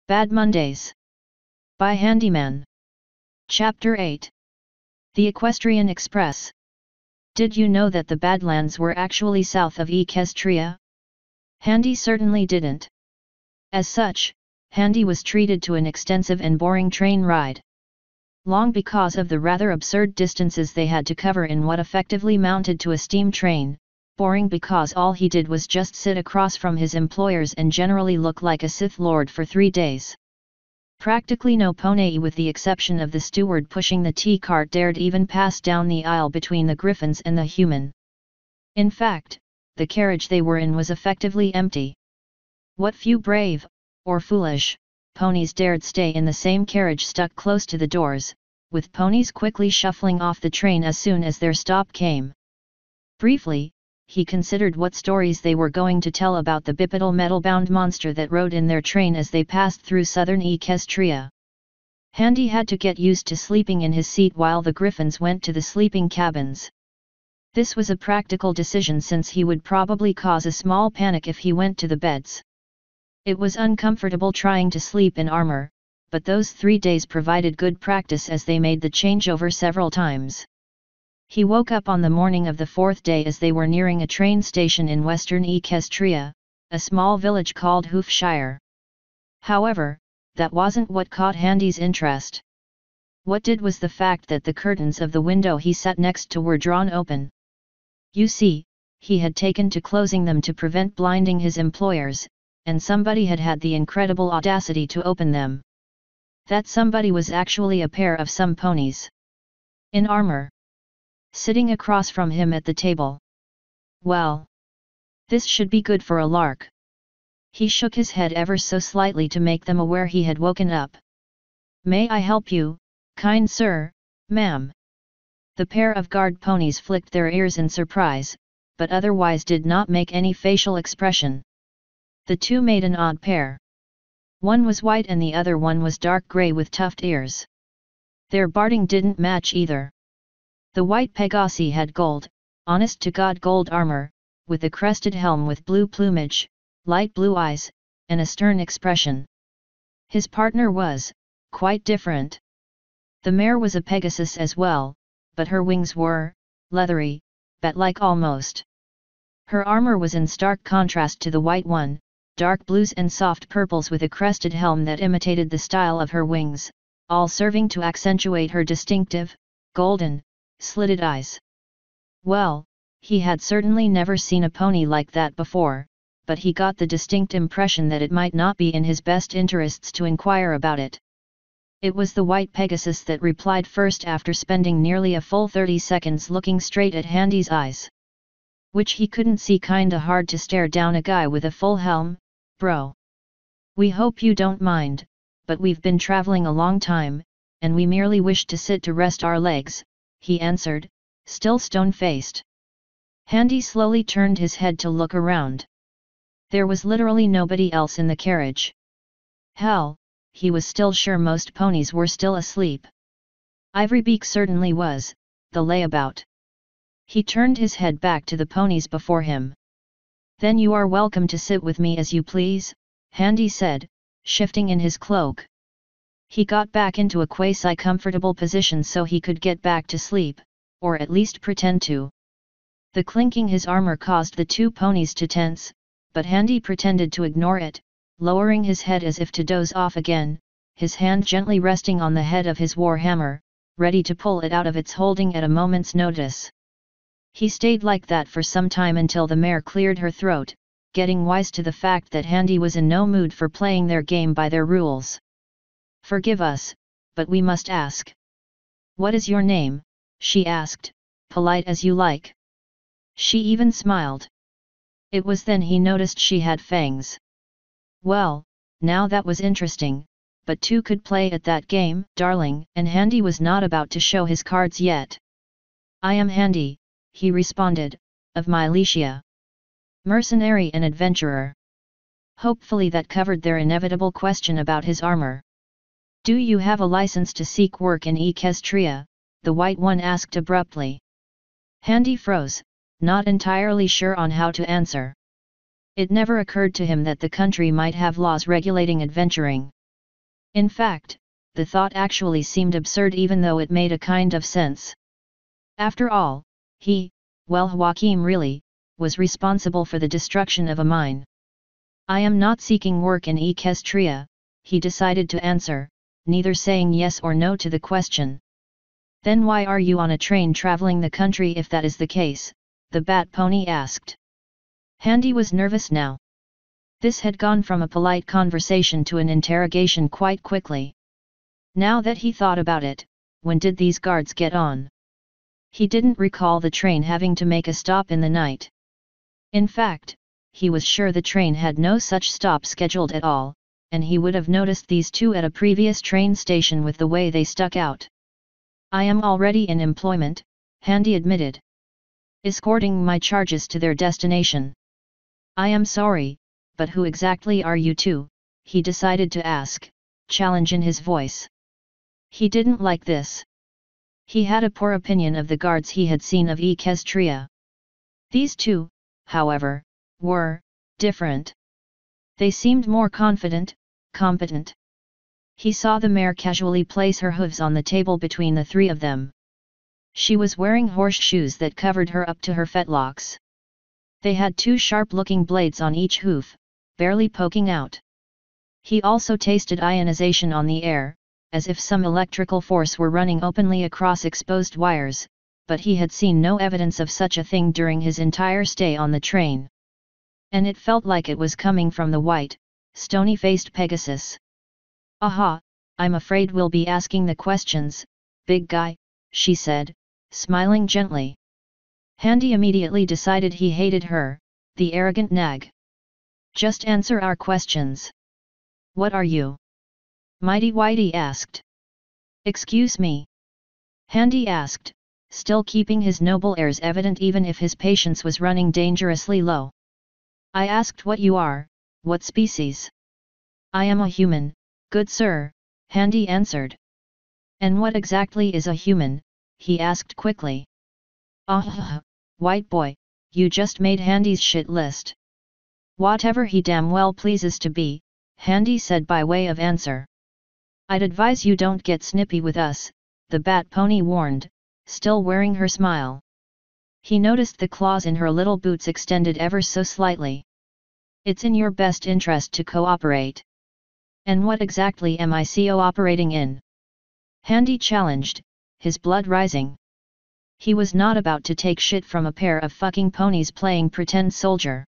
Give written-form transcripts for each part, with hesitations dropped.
Bad Mondays. By Handyman. Chapter 8. The Equestrian Express. Did you know that the Badlands were actually south of Equestria? Handy certainly didn't. As such, Handy was treated to an extensive and boring train ride. Long because of the rather absurd distances they had to cover in what effectively mounted to a steam train, boring because all he did was just sit across from his employers and generally look like a Sith Lord for 3 days. Practically no pony with the exception of the steward pushing the tea cart dared even pass down the aisle between the griffins and the human. In fact, the carriage they were in was effectively empty. What few brave, or foolish, ponies dared stay in the same carriage stuck close to the doors, with ponies quickly shuffling off the train as soon as their stop came. Briefly, he considered what stories they were going to tell about the bipedal metal-bound monster that rode in their train as they passed through southern Equestria. Handy had to get used to sleeping in his seat while the griffins went to the sleeping cabins. This was a practical decision since he would probably cause a small panic if he went to the beds. It was uncomfortable trying to sleep in armor, but those 3 days provided good practice as they made the changeover several times. He woke up on the morning of the 4th day as they were nearing a train station in western Equestria, a small village called Hoofshire. However, that wasn't what caught Handy's interest. What did was the fact that the curtains of the window he sat next to were drawn open. You see, he had taken to closing them to prevent blinding his employers, and somebody had had the incredible audacity to open them. That somebody was actually a pair of some ponies. In armor. Sitting across from him at the table. Well. This should be good for a lark. He shook his head ever so slightly to make them aware he had woken up. May I help you, kind sir, ma'am? The pair of guard ponies flicked their ears in surprise, but otherwise did not make any facial expression. The two made an odd pair. One was white and the other one was dark grey with tuft ears. Their barding didn't match either. The white Pegasi had gold, honest-to-God gold armor, with a crested helm with blue plumage, light blue eyes, and a stern expression. His partner was, quite different. The mare was a Pegasus as well, but her wings were, leathery, bat-like almost. Her armor was in stark contrast to the white one, dark blues and soft purples with a crested helm that imitated the style of her wings, all serving to accentuate her distinctive, golden, slitted eyes. Well, he had certainly never seen a pony like that before, but he got the distinct impression that it might not be in his best interests to inquire about it. It was the white Pegasus that replied first after spending nearly a full 30 seconds looking straight at Handy's eyes. Which he couldn't see kinda hard to stare down a guy with a full helm, bro. We hope you don't mind, but we've been traveling a long time, and we merely wish to sit to rest our legs, he answered, still stone-faced. Handy slowly turned his head to look around. There was literally nobody else in the carriage. Hell, he was still sure most ponies were still asleep. Ivorybeak certainly was, the layabout. He turned his head back to the ponies before him. Then you are welcome to sit with me as you please, Handy said, shifting in his cloak. He got back into a quasi-comfortable position so he could get back to sleep, or at least pretend to. The clinking his armor caused the two ponies to tense, but Handy pretended to ignore it, lowering his head as if to doze off again, his hand gently resting on the head of his war hammer, ready to pull it out of its holding at a moment's notice. He stayed like that for some time until the mare cleared her throat, getting wise to the fact that Handy was in no mood for playing their game by their rules. Forgive us, but we must ask. What is your name? She asked, polite as you like. She even smiled. It was then he noticed she had fangs. Well, now that was interesting, but two could play at that game, darling, and Handy was not about to show his cards yet. I am Handy, he responded, of Miletia. Mercenary and adventurer. Hopefully that covered their inevitable question about his armor. Do you have a license to seek work in Equestria? The white one asked abruptly. Handy froze, not entirely sure on how to answer. It never occurred to him that the country might have laws regulating adventuring. In fact, the thought actually seemed absurd even though it made a kind of sense. After all, Joachim really, was responsible for the destruction of a mine. I am not seeking work in Equestria, he decided to answer, neither saying yes or no to the question. Then why are you on a train traveling the country if that is the case? The bat pony asked. Handy was nervous now. This had gone from a polite conversation to an interrogation quite quickly. Now that he thought about it, when did these guards get on? He didn't recall the train having to make a stop in the night. In fact, he was sure the train had no such stop scheduled at all, and he would have noticed these two at a previous train station with the way they stuck out. I am already in employment, Handy admitted. Escorting my charges to their destination. I am sorry, but who exactly are you two? He decided to ask, challenge in his voice. He didn't like this. He had a poor opinion of the guards he had seen of Equestria. These two, however, were different. They seemed more confident, competent. He saw the mare casually place her hooves on the table between the three of them. She was wearing horseshoes that covered her up to her fetlocks. They had two sharp-looking blades on each hoof, barely poking out. He also tasted ionization on the air, as if some electrical force were running openly across exposed wires, but he had seen no evidence of such a thing during his entire stay on the train. And it felt like it was coming from the white, stony-faced Pegasus. Aha, I'm afraid we'll be asking the questions, big guy, she said, smiling gently. Handy immediately decided he hated her, the arrogant nag. Just answer our questions. What are you? Mighty Whitey asked. Excuse me? Handy asked, still keeping his noble airs evident even if his patience was running dangerously low. I asked what you are, what species? I am a human, good sir, Handy answered. And what exactly is a human? He asked quickly. White boy, you just made Handy's shit list. Whatever he damn well pleases to be, Handy said by way of answer. I'd advise you don't get snippy with us, the bat pony warned, still wearing her smile. He noticed the claws in her little boots extended ever so slightly. It's in your best interest to cooperate. And what exactly am I cooperating in? Handy challenged, his blood rising. He was not about to take shit from a pair of fucking ponies playing pretend soldier.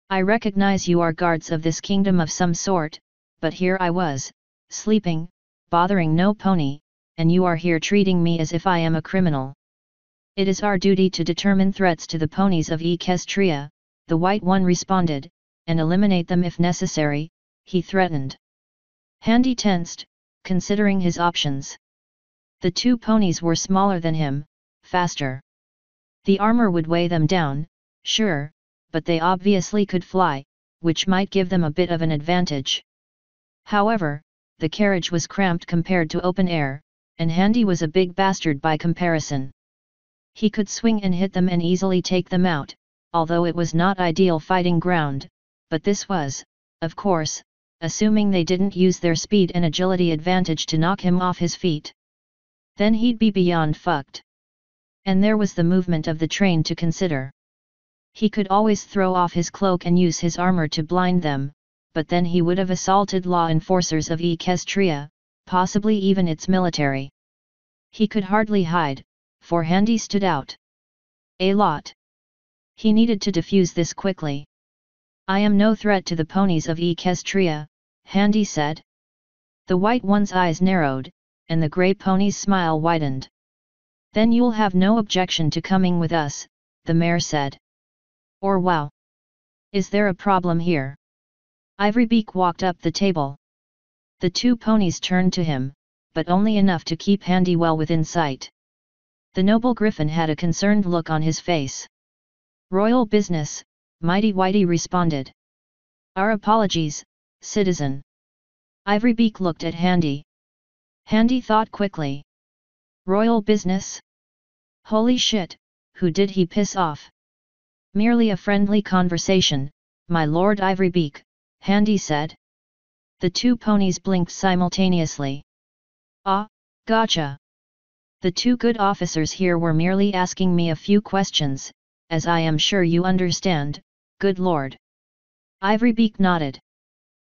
I recognize you are guards of this kingdom of some sort, but here I was, sleeping, bothering no pony, and you are here treating me as if I am a criminal. It is our duty to determine threats to the ponies of Equestria, the white one responded, and eliminate them if necessary, he threatened. Handy tensed, considering his options. The two ponies were smaller than him, faster. The armor would weigh them down, sure, but they obviously could fly, which might give them a bit of an advantage. However, the carriage was cramped compared to open air, and Handy was a big bastard by comparison. He could swing and hit them and easily take them out, although it was not ideal fighting ground, but this was, of course, assuming they didn't use their speed and agility advantage to knock him off his feet. Then he'd be beyond fucked. And there was the movement of the train to consider. He could always throw off his cloak and use his armor to blind them, but then he would have assaulted law enforcers of Equestria, possibly even its military. He could hardly hide, for Handy stood out a lot. He needed to defuse this quickly. I am no threat to the ponies of Equestria, Handy said. The white one's eyes narrowed, and the grey pony's smile widened. Then you'll have no objection to coming with us, the mare said. Or wow. Is there a problem here? Ivorybeak walked up the table. The two ponies turned to him, but only enough to keep Handy well within sight. The noble griffin had a concerned look on his face. Royal business, Mighty Whitey responded. Our apologies, citizen. Ivorybeak looked at Handy. Handy thought quickly. Royal business? Holy shit, who did he piss off? Merely a friendly conversation, my lord Ivorybeak, Handy said. The two ponies blinked simultaneously. Ah, gotcha. The two good officers here were merely asking me a few questions, as I am sure you understand, good lord. Ivorybeak nodded.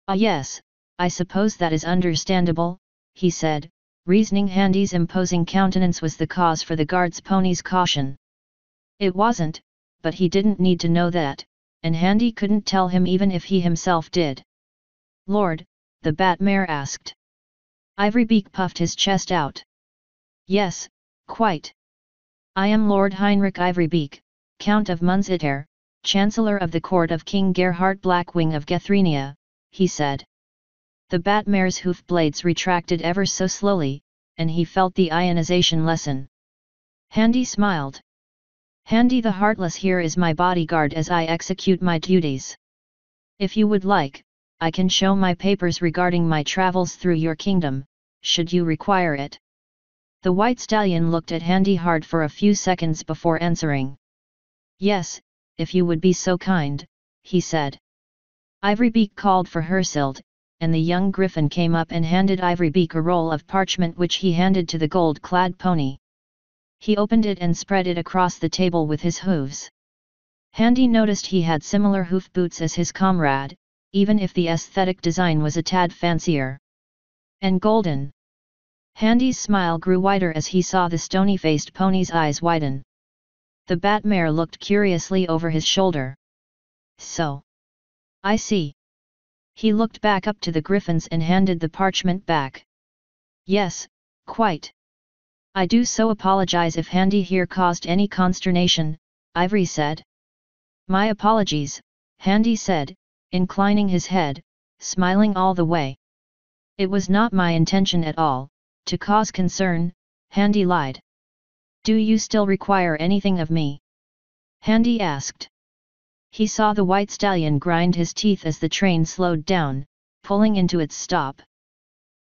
Ah yes, I suppose that is understandable, he said, reasoning Handy's imposing countenance was the cause for the guard's pony's caution. It wasn't, but he didn't need to know that, and Handy couldn't tell him even if he himself did. Lord, the bat mare asked. Ivorybeak puffed his chest out. Yes, quite. I am Lord Heinrich Ivorybeak, Count of Munziter, Chancellor of the Court of King Gerhard Blackwing of Gethrynia, he said. The bat mare's hoof blades retracted ever so slowly, and he felt the ionization lessen. Handy smiled. Handy the Heartless here is my bodyguard as I execute my duties. If you would like, I can show my papers regarding my travels through your kingdom, should you require it. The white stallion looked at Handy hard for a few seconds before answering. Yes, if you would be so kind, he said. Ivorybeak called for Hersild, and the young griffin came up and handed Ivorybeak a roll of parchment which he handed to the gold-clad pony. He opened it and spread it across the table with his hooves. Handy noticed he had similar hoof boots as his comrade, even if the aesthetic design was a tad fancier. And golden. Handy's smile grew wider as he saw the stony-faced pony's eyes widen. The bat mare looked curiously over his shoulder. So. I see. He looked back up to the griffins and handed the parchment back. Yes, quite. I do so apologize if Handy here caused any consternation, Ivory said. My apologies, Handy said, inclining his head, smiling all the way. It was not my intention at all, to cause concern, Handy lied. Do you still require anything of me? Handy asked. He saw the white stallion grind his teeth as the train slowed down, pulling into its stop.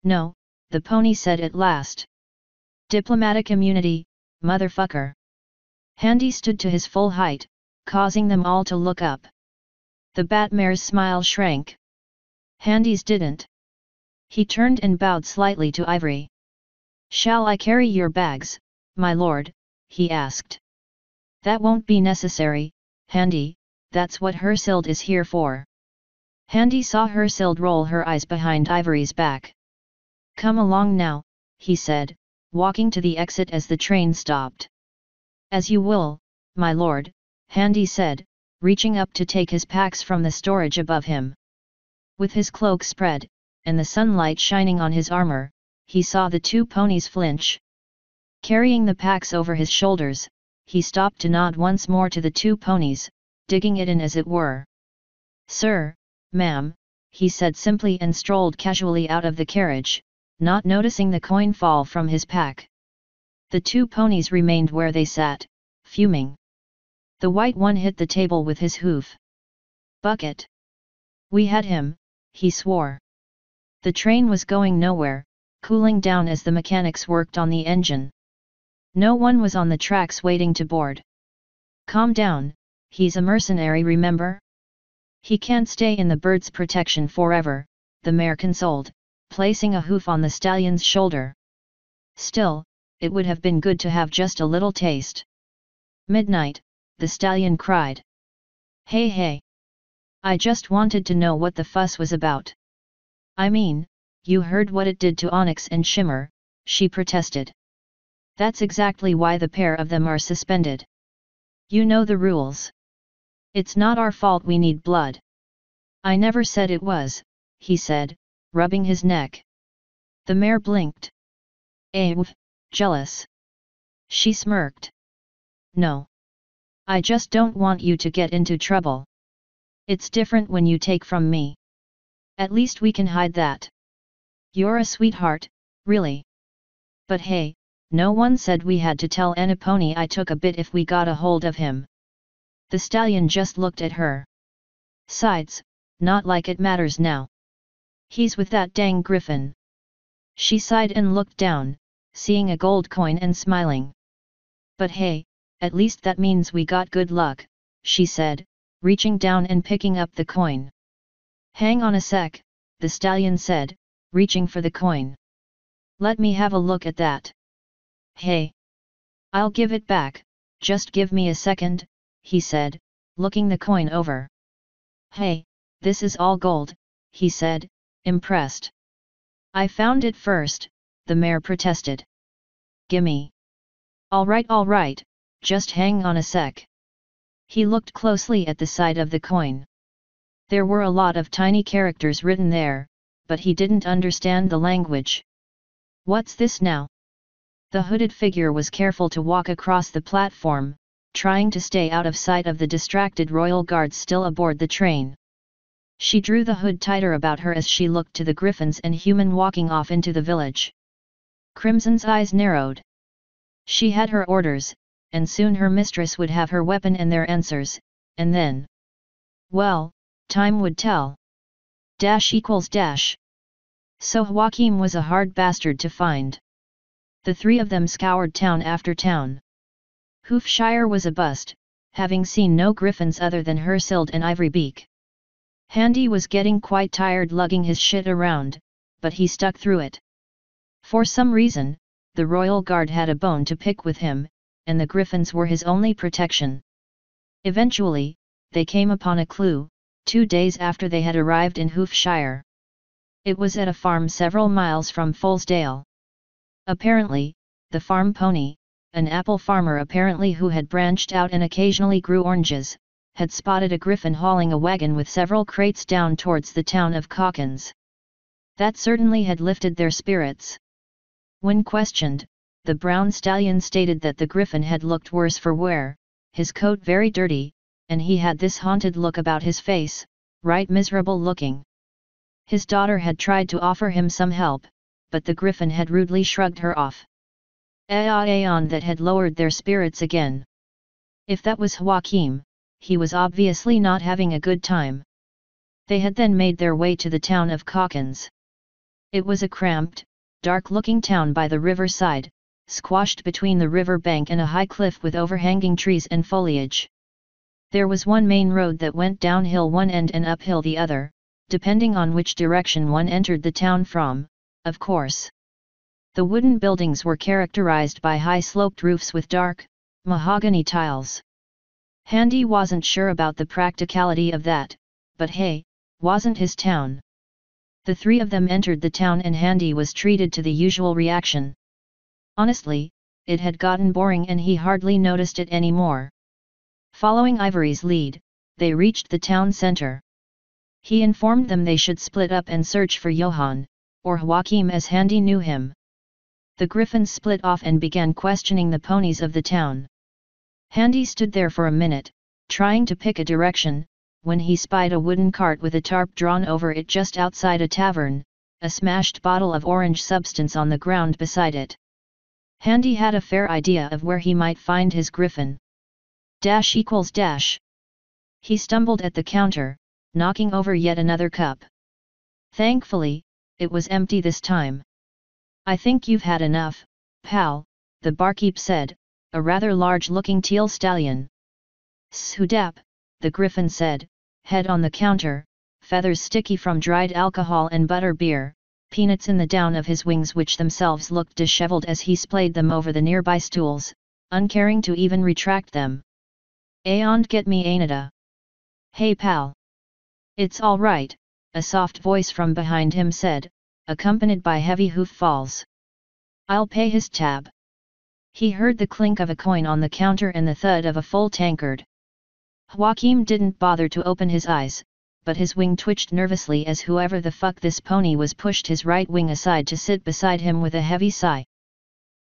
No, the pony said at last. Diplomatic immunity, motherfucker. Handy stood to his full height, causing them all to look up. The bat mare's smile shrank. Handy's didn't. He turned and bowed slightly to Ivory. Shall I carry your bags, my lord? He asked. That won't be necessary, Handy, that's what Hersild is here for. Handy saw Hersild roll her eyes behind Ivory's back. Come along now, he said, walking to the exit as the train stopped. As you will, my lord, Handy said, reaching up to take his packs from the storage above him. With his cloak spread, and the sunlight shining on his armor, he saw the two ponies flinch. Carrying the packs over his shoulders, he stopped to nod once more to the two ponies, digging it in as it were. Sir, ma'am, he said simply and strolled casually out of the carriage, not noticing the coin fall from his pack. The two ponies remained where they sat, fuming. The white one hit the table with his hoof. Bucket! We had him, he swore. The train was going nowhere, cooling down as the mechanics worked on the engine. No one was on the tracks waiting to board. Calm down, he's a mercenary, remember? He can't stay in the bird's protection forever, the mare consoled, placing a hoof on the stallion's shoulder. Still, it would have been good to have just a little taste. Midnight, the stallion cried. Hey hey! I just wanted to know what the fuss was about. I mean, you heard what it did to Onyx and Shimmer, she protested. That's exactly why the pair of them are suspended. You know the rules. It's not our fault we need blood. I never said it was, he said, rubbing his neck. The mare blinked. Jealous. She smirked. No. I just don't want you to get into trouble. It's different when you take from me. At least we can hide that. You're a sweetheart, really. But hey, no one said we had to tell any pony I took a bit if we got a hold of him. The stallion just looked at her. Sides, not like it matters now. He's with that dang griffin. She sighed and looked down, seeing a gold coin and smiling. But hey, at least that means we got good luck, she said, reaching down and picking up the coin. Hang on a sec, the stallion said, reaching for the coin. Let me have a look at that. Hey! I'll give it back, just give me a second, he said, looking the coin over. Hey, this is all gold, he said, impressed. I found it first, the mare protested. Gimme. All right, just hang on a sec. He looked closely at the side of the coin. There were a lot of tiny characters written there, but he didn't understand the language. What's this now? The hooded figure was careful to walk across the platform, trying to stay out of sight of the distracted royal guards still aboard the train. She drew the hood tighter about her as she looked to the griffins and human walking off into the village. Crimson's eyes narrowed. She had her orders, and soon her mistress would have her weapon and their answers, and then... well, time would tell. == So Joachim was a hard bastard to find. The three of them scoured town after town. Hoofshire was a bust, having seen no griffins other than Hersild and Ivorybeak. Handy was getting quite tired lugging his shit around, but he stuck through it. For some reason, the royal guard had a bone to pick with him, and the griffins were his only protection. Eventually, they came upon a clue, 2 days after they had arrived in Hoofshire. It was at a farm several miles from Folesdale. Apparently, the farm pony, an apple farmer apparently who had branched out and occasionally grew oranges, had spotted a griffin hauling a wagon with several crates down towards the town of Calkins. That certainly had lifted their spirits. When questioned, the brown stallion stated that the griffin had looked worse for wear, his coat very dirty, and he had this haunted look about his face, right miserable looking. His daughter had tried to offer him some help, but the griffin had rudely shrugged her off. Aeon that had lowered their spirits again. If that was Joachim, he was obviously not having a good time. They had then made their way to the town of Calkins. It was a cramped, dark-looking town by the riverside, squashed between the river bank and a high cliff with overhanging trees and foliage. There was one main road that went downhill one end and uphill the other, depending on which direction one entered the town from, of course. The wooden buildings were characterized by high sloped roofs with dark, mahogany tiles. Handy wasn't sure about the practicality of that, but hey, wasn't his town. The three of them entered the town and Handy was treated to the usual reaction. Honestly, it had gotten boring and he hardly noticed it anymore. Following Ivory's lead, they reached the town center. He informed them they should split up and search for Johann, or Joachim as Handy knew him. The griffins split off and began questioning the ponies of the town. Handy stood there for a minute, trying to pick a direction, when he spied a wooden cart with a tarp drawn over it just outside a tavern, a smashed bottle of orange substance on the ground beside it. Handy had a fair idea of where he might find his griffin. == He stumbled at the counter, knocking over yet another cup. Thankfully, it was empty this time. I think you've had enough, pal, the barkeep said, a rather large-looking teal stallion. Sudap, the griffin said, head on the counter, feathers sticky from dried alcohol and butter beer, peanuts in the down of his wings which themselves looked disheveled as he splayed them over the nearby stools, uncaring to even retract them. Ayond get me ainada. Hey pal. It's all right, a soft voice from behind him said, accompanied by heavy hoof falls. I'll pay his tab. He heard the clink of a coin on the counter and the thud of a full tankard. Joachim didn't bother to open his eyes, but his wing twitched nervously as whoever the fuck this pony was pushed his right wing aside to sit beside him with a heavy sigh.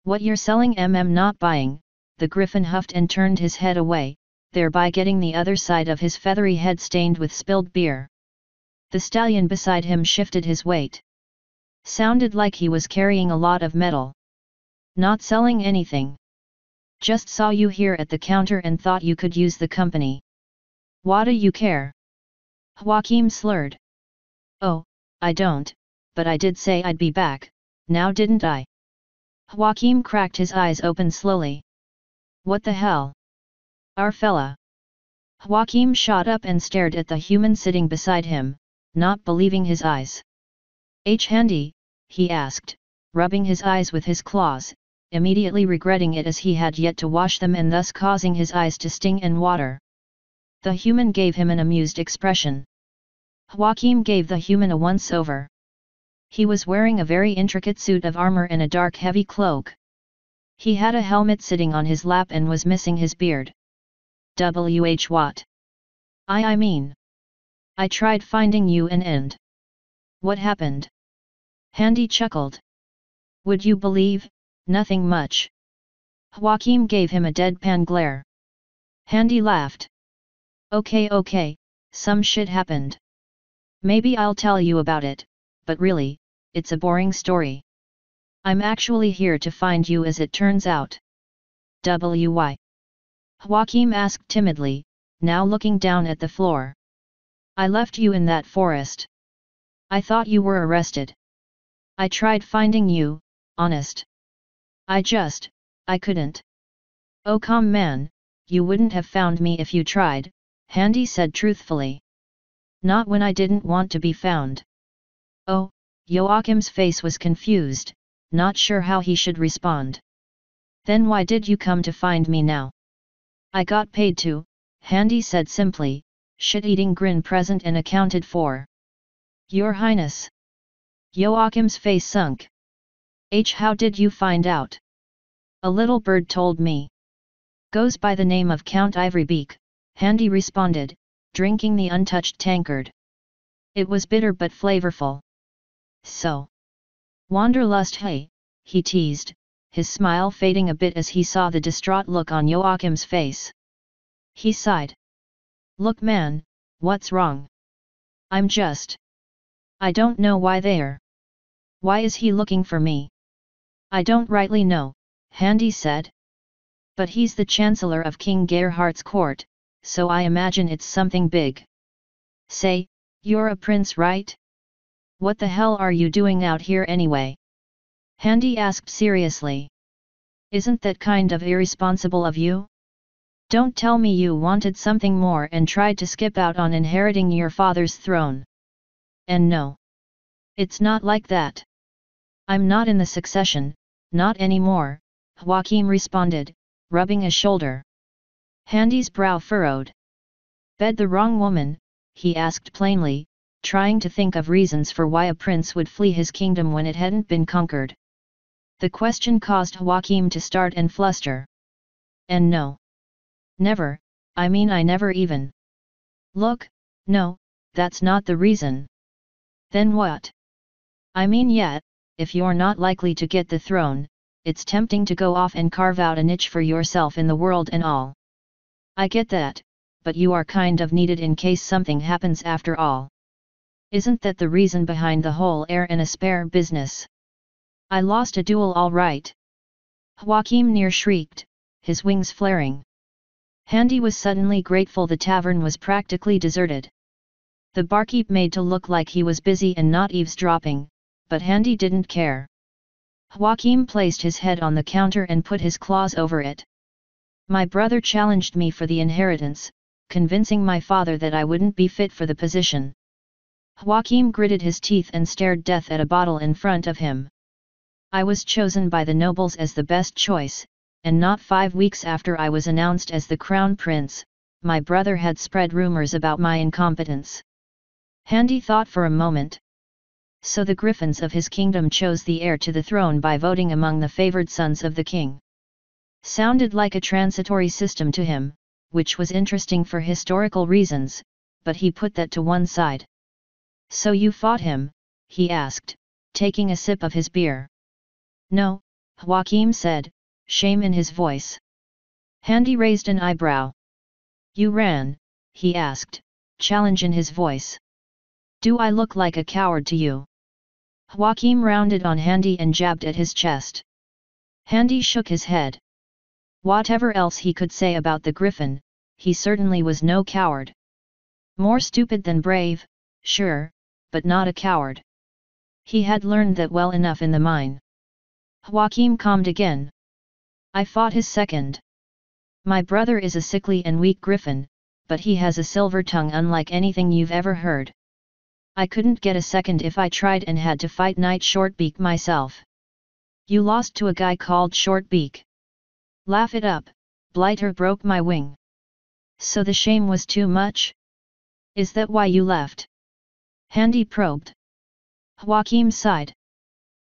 What you're selling not buying, the griffin huffed and turned his head away, thereby getting the other side of his feathery head stained with spilled beer. The stallion beside him shifted his weight. Sounded like he was carrying a lot of metal. Not selling anything. Just saw you here at the counter and thought you could use the company. Whadda you care? Joachim slurred. Oh, I don't, but I did say I'd be back, now didn't I? Joachim cracked his eyes open slowly. What the hell? Our fella. Joachim shot up and stared at the human sitting beside him, not believing his eyes. Handy, he asked, rubbing his eyes with his claws, immediately regretting it as he had yet to wash them and thus causing his eyes to sting and water. The human gave him an amused expression. Joachim gave the human a once-over. He was wearing a very intricate suit of armor and a dark heavy cloak. He had a helmet sitting on his lap and was missing his beard. What? I mean. I tried finding you and. What happened? Handy chuckled. Would you believe, nothing much. Joachim gave him a deadpan glare. Handy laughed. Okay, some shit happened. Maybe I'll tell you about it, but really, it's a boring story. I'm actually here to find you as it turns out. Why? Joachim asked timidly, now looking down at the floor. I left you in that forest. I thought you were arrested. I tried finding you, honest. I couldn't. Oh come man, you wouldn't have found me if you tried, Handy said truthfully. Not when I didn't want to be found. Oh, Joachim's face was confused, not sure how he should respond. Then why did you come to find me now? I got paid to, Handy said simply, shit-eating grin present and accounted for. Your Highness. Joachim's face sunk. How did you find out? A little bird told me. Goes by the name of Count Ivorybeak, Handy responded, drinking the untouched tankard. It was bitter but flavorful. So. Wanderlust hey, he teased, his smile fading a bit as he saw the distraught look on Joachim's face. He sighed. Look man, what's wrong? I don't know why they're. Why is he looking for me? I don't rightly know, Handy said. But he's the Chancellor of King Gerhardt's court, so I imagine it's something big. Say, you're a prince right? What the hell are you doing out here anyway? Handy asked seriously. Isn't that kind of irresponsible of you? Don't tell me you wanted something more and tried to skip out on inheriting your father's throne. And no. It's not like that. I'm not in the succession, not anymore, Joachim responded, rubbing a shoulder. Handy's brow furrowed. Bed the wrong woman, he asked plainly, trying to think of reasons for why a prince would flee his kingdom when it hadn't been conquered. The question caused Joachim to start and fluster. And no. Never, I mean I never even. Look, no, that's not the reason. Then what? I mean yet, if you're not likely to get the throne, it's tempting to go off and carve out a niche for yourself in the world and all. I get that, but you are kind of needed in case something happens after all. Isn't that the reason behind the whole heir and a spare business? I lost a duel all right. Joachim near shrieked, his wings flaring. Handy was suddenly grateful the tavern was practically deserted. The barkeep made to look like he was busy and not eavesdropping, but Handy didn't care. Joachim placed his head on the counter and put his claws over it. My brother challenged me for the inheritance, convincing my father that I wouldn't be fit for the position. Joachim gritted his teeth and stared death at a bottle in front of him. I was chosen by the nobles as the best choice, and not 5 weeks after I was announced as the crown prince, my brother had spread rumors about my incompetence. Handy thought for a moment. So the griffins of his kingdom chose the heir to the throne by voting among the favored sons of the king. Sounded like a transitory system to him, which was interesting for historical reasons, but he put that to one side. So you fought him? He asked, taking a sip of his beer. No, Joachim said, shame in his voice. Handy raised an eyebrow. You ran? He asked, challenge in his voice. Do I look like a coward to you? Joachim rounded on Handy and jabbed at his chest. Handy shook his head. Whatever else he could say about the griffin, he certainly was no coward. More stupid than brave, sure, but not a coward. He had learned that well enough in the mine. Joachim calmed again. I fought his second. My brother is a sickly and weak griffin, but he has a silver tongue unlike anything you've ever heard. I couldn't get a second if I tried and had to fight Knight Shortbeak myself. You lost to a guy called Shortbeak. Laugh it up, Blighter broke my wing. So the shame was too much? Is that why you left? Handy probed. Joachim sighed.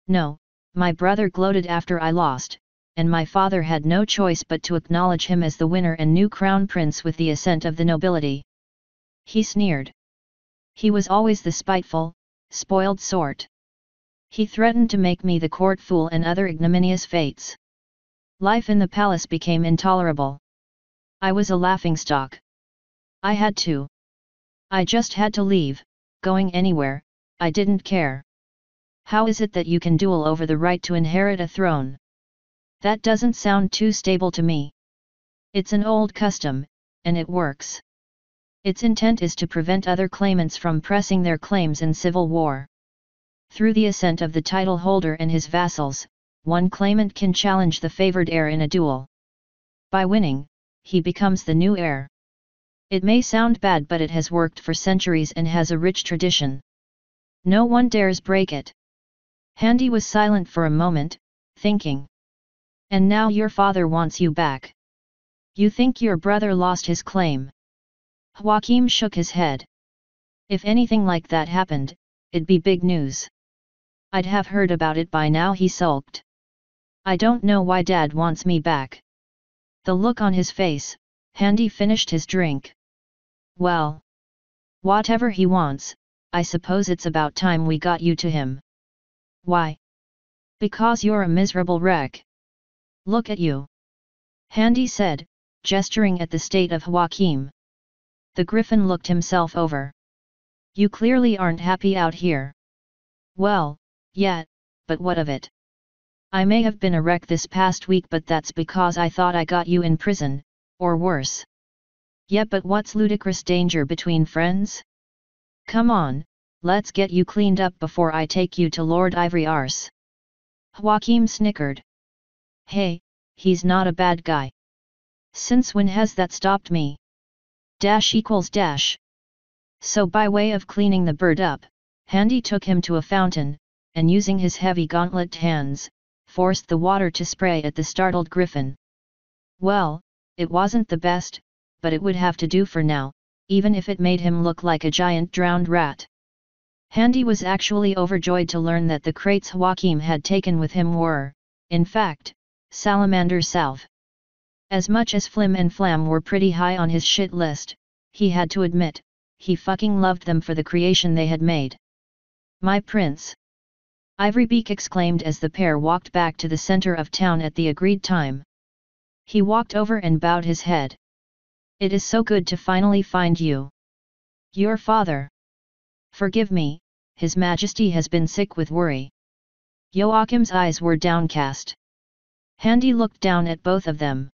No, my brother gloated after I lost, and my father had no choice but to acknowledge him as the winner and new crown prince with the assent of the nobility. He sneered. He was always the spiteful, spoiled sort. He threatened to make me the court fool and other ignominious fates. Life in the palace became intolerable. I was a laughingstock. I had to. I just had to leave, going anywhere, I didn't care. How is it that you can duel over the right to inherit a throne? That doesn't sound too stable to me. It's an old custom, and it works. Its intent is to prevent other claimants from pressing their claims in civil war. Through the assent of the title holder and his vassals, one claimant can challenge the favored heir in a duel. By winning, he becomes the new heir. It may sound bad, but it has worked for centuries and has a rich tradition. No one dares break it. Handy was silent for a moment, thinking. And now your father wants you back. You think your brother lost his claim? Joachim shook his head. If anything like that happened, it'd be big news. I'd have heard about it by now, he sulked. I don't know why Dad wants me back. The look on his face, Handy finished his drink. Well, whatever he wants, I suppose it's about time we got you to him. Why? Because you're a miserable wreck. Look at you. Handy said, gesturing at the state of Joachim. The Griffin looked himself over. You clearly aren't happy out here. Well, yeah, but what of it? I may have been a wreck this past week, but that's because I thought I got you in prison, or worse. Yeah, but what's ludicrous danger between friends? Come on, let's get you cleaned up before I take you to Lord Ivory Arse. Joachim snickered. Hey, he's not a bad guy. Since when has that stopped me? Dash equals dash. So by way of cleaning the bird up, Handy took him to a fountain, and using his heavy gauntleted hands, forced the water to spray at the startled Griffin. Well, it wasn't the best, but it would have to do for now, even if it made him look like a giant drowned rat. Handy was actually overjoyed to learn that the crates Joachim had taken with him were, in fact, salamander salve. As much as Flim and Flam were pretty high on his shit list, he had to admit, he fucking loved them for the creation they had made. My prince! Ivorybeak exclaimed as the pair walked back to the center of town at the agreed time. He walked over and bowed his head. It is so good to finally find you. Your father. Forgive me, His Majesty has been sick with worry. Joachim's eyes were downcast. Handy looked down at both of them.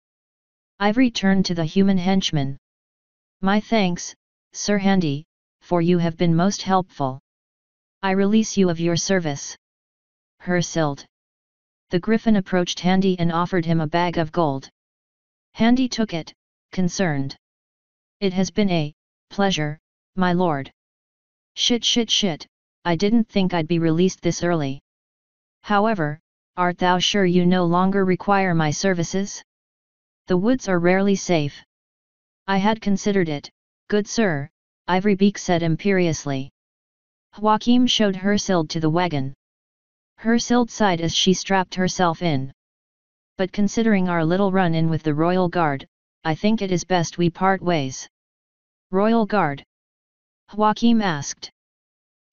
Ivory turned to the human henchman. My thanks, Sir Handy, for you have been most helpful. I release you of your service. Hersild. The Griffin approached Handy and offered him a bag of gold. Handy took it, concerned. It has been a pleasure, my lord. Shit, I didn't think I'd be released this early. However, art thou sure you no longer require my services? The woods are rarely safe. I had considered it, good sir, Ivorybeak said imperiously. Joachim showed Hersild to the wagon. Hersild sighed as she strapped herself in. But considering our little run-in with the Royal Guard, I think it is best we part ways. Royal Guard? Joachim asked.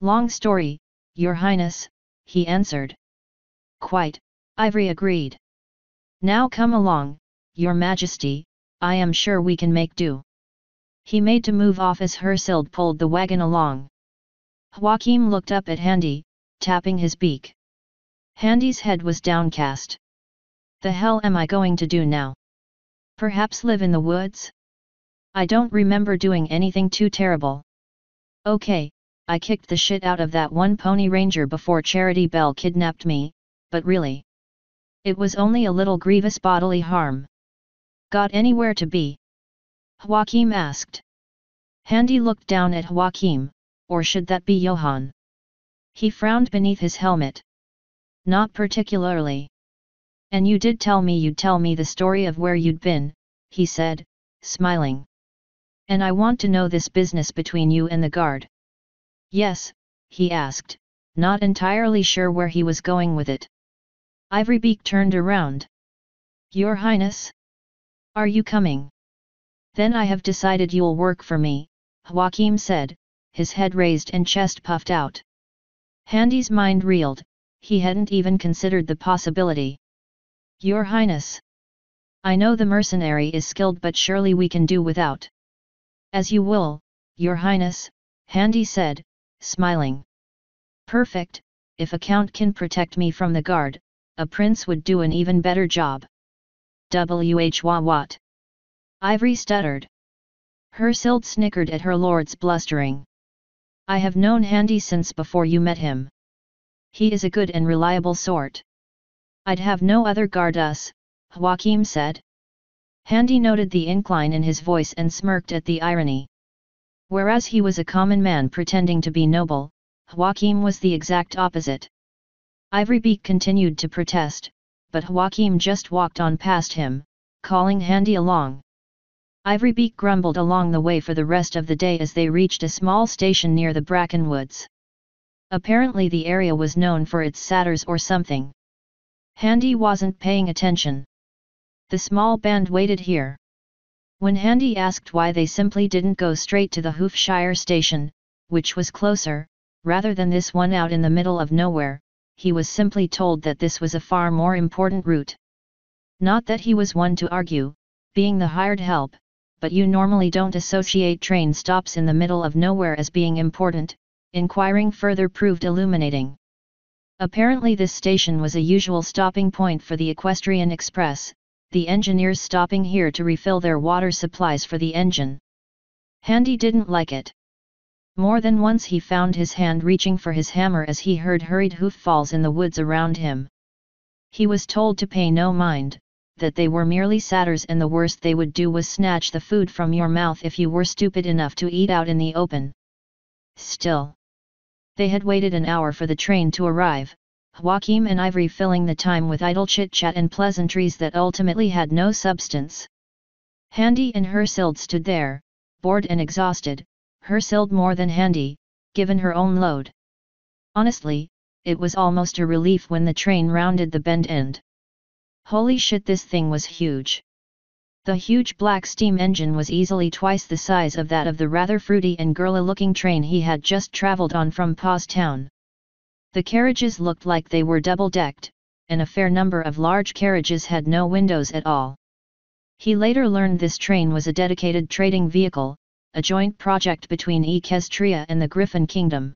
Long story, your highness, he answered. Quite, Ivory agreed. Now come along, your majesty, I am sure we can make do. He made to move off as Hersild pulled the wagon along. Joachim looked up at Handy, tapping his beak. Handy's head was downcast. The hell am I going to do now? Perhaps live in the woods? I don't remember doing anything too terrible. Okay, I kicked the shit out of that one pony ranger before Charity Bell kidnapped me, but really. It was only a little grievous bodily harm. Got anywhere to be? Joachim asked. Handy looked down at Joachim, or should that be Johann? He frowned beneath his helmet. Not particularly. And you did tell me you'd tell me the story of where you'd been, he said, smiling. And I want to know this business between you and the guard. Yes, he asked, not entirely sure where he was going with it. Ivorybeak turned around. Your Highness? Are you coming? Then I have decided you'll work for me, Joachim said, his head raised and chest puffed out. Handy's mind reeled, he hadn't even considered the possibility. Your Highness. I know the mercenary is skilled, but surely we can do without. As you will, Your Highness, Handy said, smiling. Perfect, if a count can protect me from the guard, a prince would do an even better job. What? Ivory stuttered. Hersild snickered at her lord's blustering. I have known Handy since before you met him. He is a good and reliable sort. I'd have no other guard us, Joachim said. Handy noted the incline in his voice and smirked at the irony. Whereas he was a common man pretending to be noble, Joachim was the exact opposite. Ivorybeak continued to protest, but Joachim just walked on past him, calling Handy along. Ivorybeak grumbled along the way for the rest of the day as they reached a small station near the Brackenwoods. Apparently the area was known for its satyrs or something. Handy wasn't paying attention. The small band waited here. When Handy asked why they simply didn't go straight to the Hoofshire station, which was closer, rather than this one out in the middle of nowhere, he was simply told that this was a far more important route. Not that he was one to argue, being the hired help, but you normally don't associate train stops in the middle of nowhere as being important, inquiring further proved illuminating. Apparently this station was a usual stopping point for the Equestrian Express, the engineers stopping here to refill their water supplies for the engine. Handy didn't like it. More than once he found his hand reaching for his hammer as he heard hurried hoofballs in the woods around him. He was told to pay no mind, that they were merely satyrs and the worst they would do was snatch the food from your mouth if you were stupid enough to eat out in the open. Still. They had waited an hour for the train to arrive, Joachim and Ivory filling the time with idle chit-chat and pleasantries that ultimately had no substance. Handy and Hersild stood there, bored and exhausted, Hersild more than Handy, given her own load. Honestly, it was almost a relief when the train rounded the bend end. Holy shit, this thing was huge. The huge black steam engine was easily twice the size of that of the rather fruity and girly-looking train he had just travelled on from Paws Town. The carriages looked like they were double-decked, and a fair number of large carriages had no windows at all. He later learned this train was a dedicated trading vehicle, a joint project between Equestria and the Griffin Kingdom.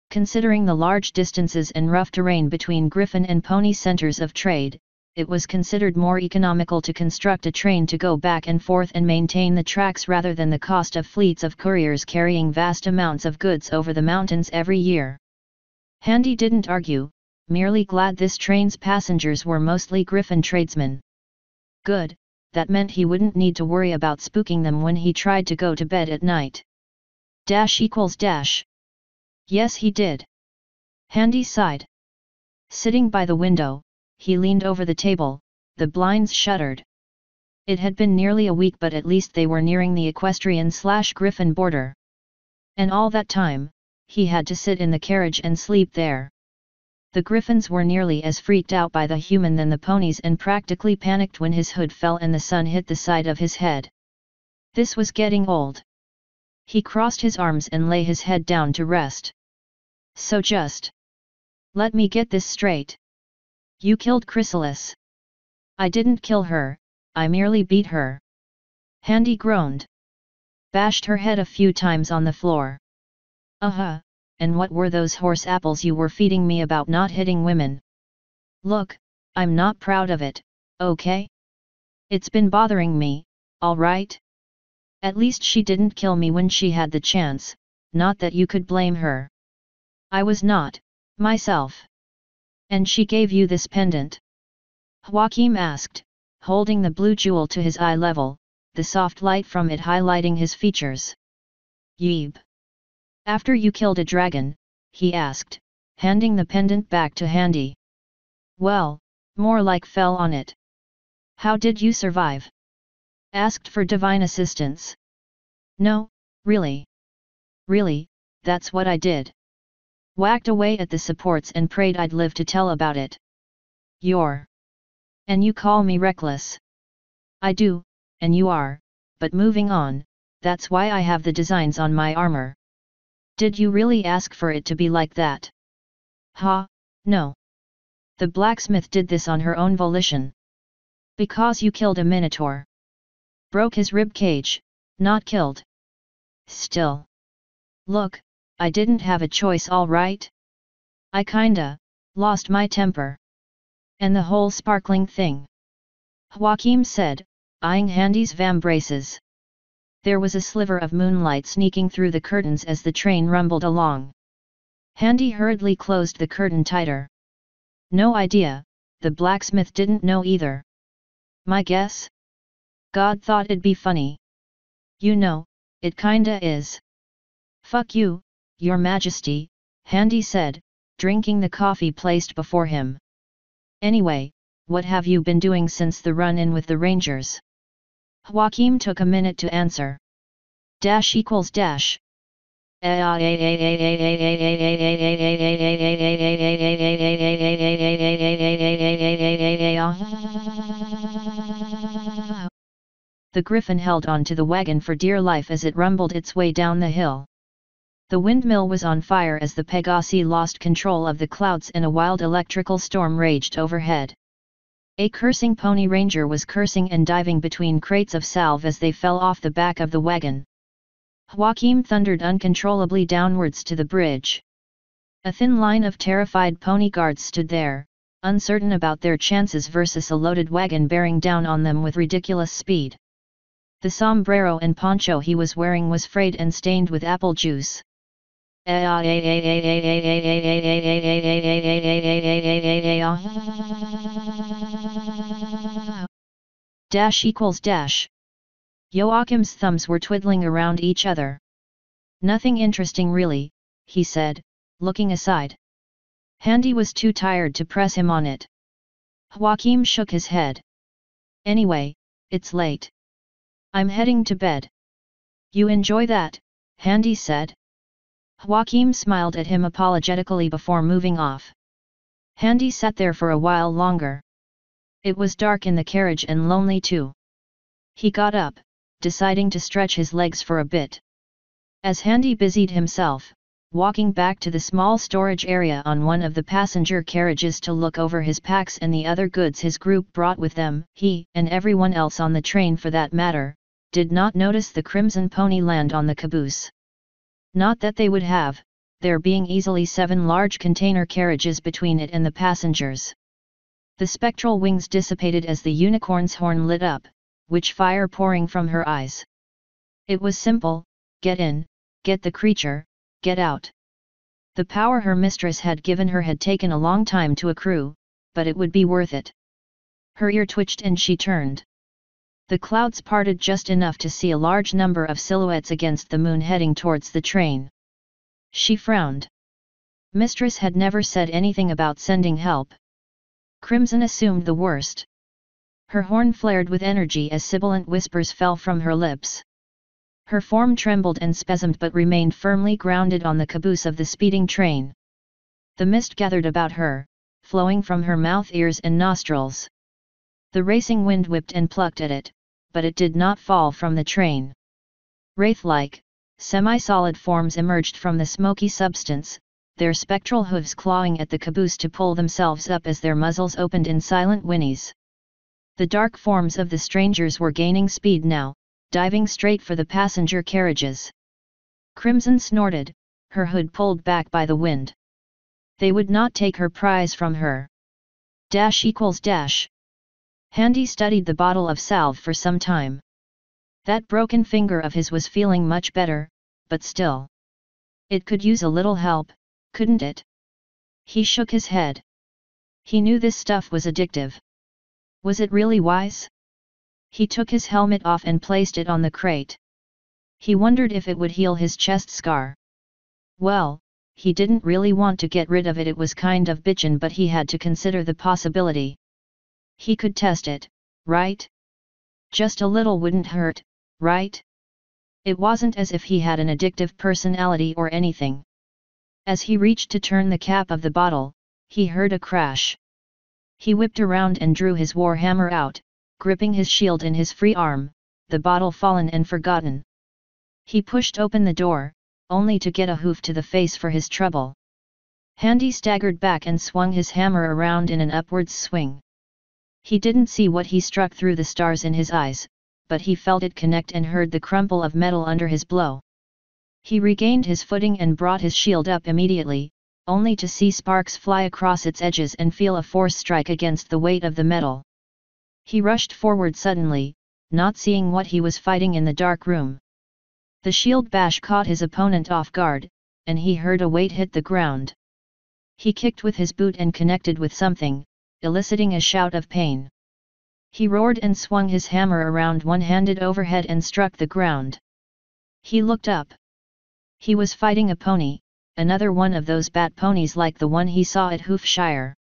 Considering the large distances and rough terrain between Griffin and Pony centres of trade, it was considered more economical to construct a train to go back and forth and maintain the tracks rather than the cost of fleets of couriers carrying vast amounts of goods over the mountains every year. Handy didn't argue, merely glad this train's passengers were mostly Griffin tradesmen. Good, that meant he wouldn't need to worry about spooking them when he tried to go to bed at night. Dash. Yes, he did. Handy sighed. Sitting by the window, he leaned over the table, the blinds shuttered. It had been nearly a week, but at least they were nearing the Equestrian/Griffin border. And all that time, he had to sit in the carriage and sleep there. The Griffins were nearly as freaked out by the human than the ponies and practically panicked when his hood fell and the sun hit the side of his head. This was getting old. He crossed his arms and lay his head down to rest. So just. Let me get this straight. You killed Chrysalis. I didn't kill her, I merely beat her. Handy groaned. Bashed her head a few times on the floor. And what were those horse apples you were feeding me about not hitting women? Look, I'm not proud of it, okay? It's been bothering me, alright? At least she didn't kill me when she had the chance, not that you could blame her. I was not, myself. And she gave you this pendant? Joachim asked, holding the blue jewel to his eye level, the soft light from it highlighting his features. Yeeb. After you killed a dragon, he asked, handing the pendant back to Handy. Well, more like fell on it. How did you survive? Asked for divine assistance. No, really. Really, that's what I did. Whacked away at the supports and prayed I'd live to tell about it. And you call me reckless. I do, and you are, but moving on, that's why I have the designs on my armor. Did you really ask for it to be like that? No. The blacksmith did this on her own volition. Because you killed a minotaur. Broke his rib cage, not killed. Still. Look, I didn't have a choice, all right? I kinda lost my temper. And the whole sparkling thing. Joachim said, eyeing Handy's vambraces. There was a sliver of moonlight sneaking through the curtains as the train rumbled along. Handy hurriedly closed the curtain tighter. No idea, the blacksmith didn't know either. My guess? God thought it'd be funny. You know, it kinda is. Fuck you, Your Majesty, Handy said, drinking the coffee placed before him. Anyway, what have you been doing since the run-in with the Rangers? Joachim took a minute to answer. Dash equals dash. The griffin held on to the wagon for dear life as it rumbled its way down the hill. The windmill was on fire as the Pegasi lost control of the clouds and a wild electrical storm raged overhead. A cursing pony ranger was cursing and diving between crates of salve as they fell off the back of the wagon. Joachim thundered uncontrollably downwards to the bridge. A thin line of terrified pony guards stood there, uncertain about their chances versus a loaded wagon bearing down on them with ridiculous speed. The sombrero and poncho he was wearing was frayed and stained with apple juice. Dash equals dash. Joachim's thumbs were twiddling around each other. Nothing interesting really, he said, looking aside. Handy was too tired to press him on it. Joachim shook his head. Anyway, it's late. I'm heading to bed. You enjoy that, Handy said. Joachim smiled at him apologetically before moving off. Handy sat there for a while longer. It was dark in the carriage and lonely too. He got up, deciding to stretch his legs for a bit. As Handy busied himself, walking back to the small storage area on one of the passenger carriages to look over his packs and the other goods his group brought with them, he, and everyone else on the train for that matter, did not notice the crimson pony land on the caboose. Not that they would have, there being easily 7 large container carriages between it and the passengers. The spectral wings dissipated as the unicorn's horn lit up, witch fire pouring from her eyes. It was simple: get in, get the creature, get out. The power her mistress had given her had taken a long time to accrue, but it would be worth it. Her ear twitched and she turned. The clouds parted just enough to see a large number of silhouettes against the moon heading towards the train. She frowned. Mistress had never said anything about sending help. Crimson assumed the worst. Her horn flared with energy as sibilant whispers fell from her lips. Her form trembled and spasmed but remained firmly grounded on the caboose of the speeding train. The mist gathered about her, flowing from her mouth, ears and nostrils. The racing wind whipped and plucked at it, but it did not fall from the train. Wraith-like, semi-solid forms emerged from the smoky substance, their spectral hooves clawing at the caboose to pull themselves up as their muzzles opened in silent whinnies. The dark forms of the strangers were gaining speed now, diving straight for the passenger carriages. Crimson snorted, her hood pulled back by the wind. They would not take her prize from her. Dash equals dash. Handy studied the bottle of salve for some time. That broken finger of his was feeling much better, but still. It could use a little help, couldn't it? He shook his head. He knew this stuff was addictive. Was it really wise? He took his helmet off and placed it on the crate. He wondered if it would heal his chest scar. Well, he didn't really want to get rid of it, it was kind of bitchin', but he had to consider the possibility. He could test it, right? Just a little wouldn't hurt, right? It wasn't as if he had an addictive personality or anything. As he reached to turn the cap of the bottle, he heard a crash. He whipped around and drew his warhammer out, gripping his shield in his free arm, the bottle fallen and forgotten. He pushed open the door, only to get a hoof to the face for his trouble. Handy staggered back and swung his hammer around in an upwards swing. He didn't see what he struck through the stars in his eyes, but he felt it connect and heard the crumple of metal under his blow. He regained his footing and brought his shield up immediately, only to see sparks fly across its edges and feel a force strike against the weight of the metal. He rushed forward suddenly, not seeing what he was fighting in the dark room. The shield bash caught his opponent off guard, and he heard a weight hit the ground. He kicked with his boot and connected with something, eliciting a shout of pain. He roared and swung his hammer around one-handed overhead and struck the ground. He looked up. He was fighting a pony, another one of those bat ponies like the one he saw at Hoofshire.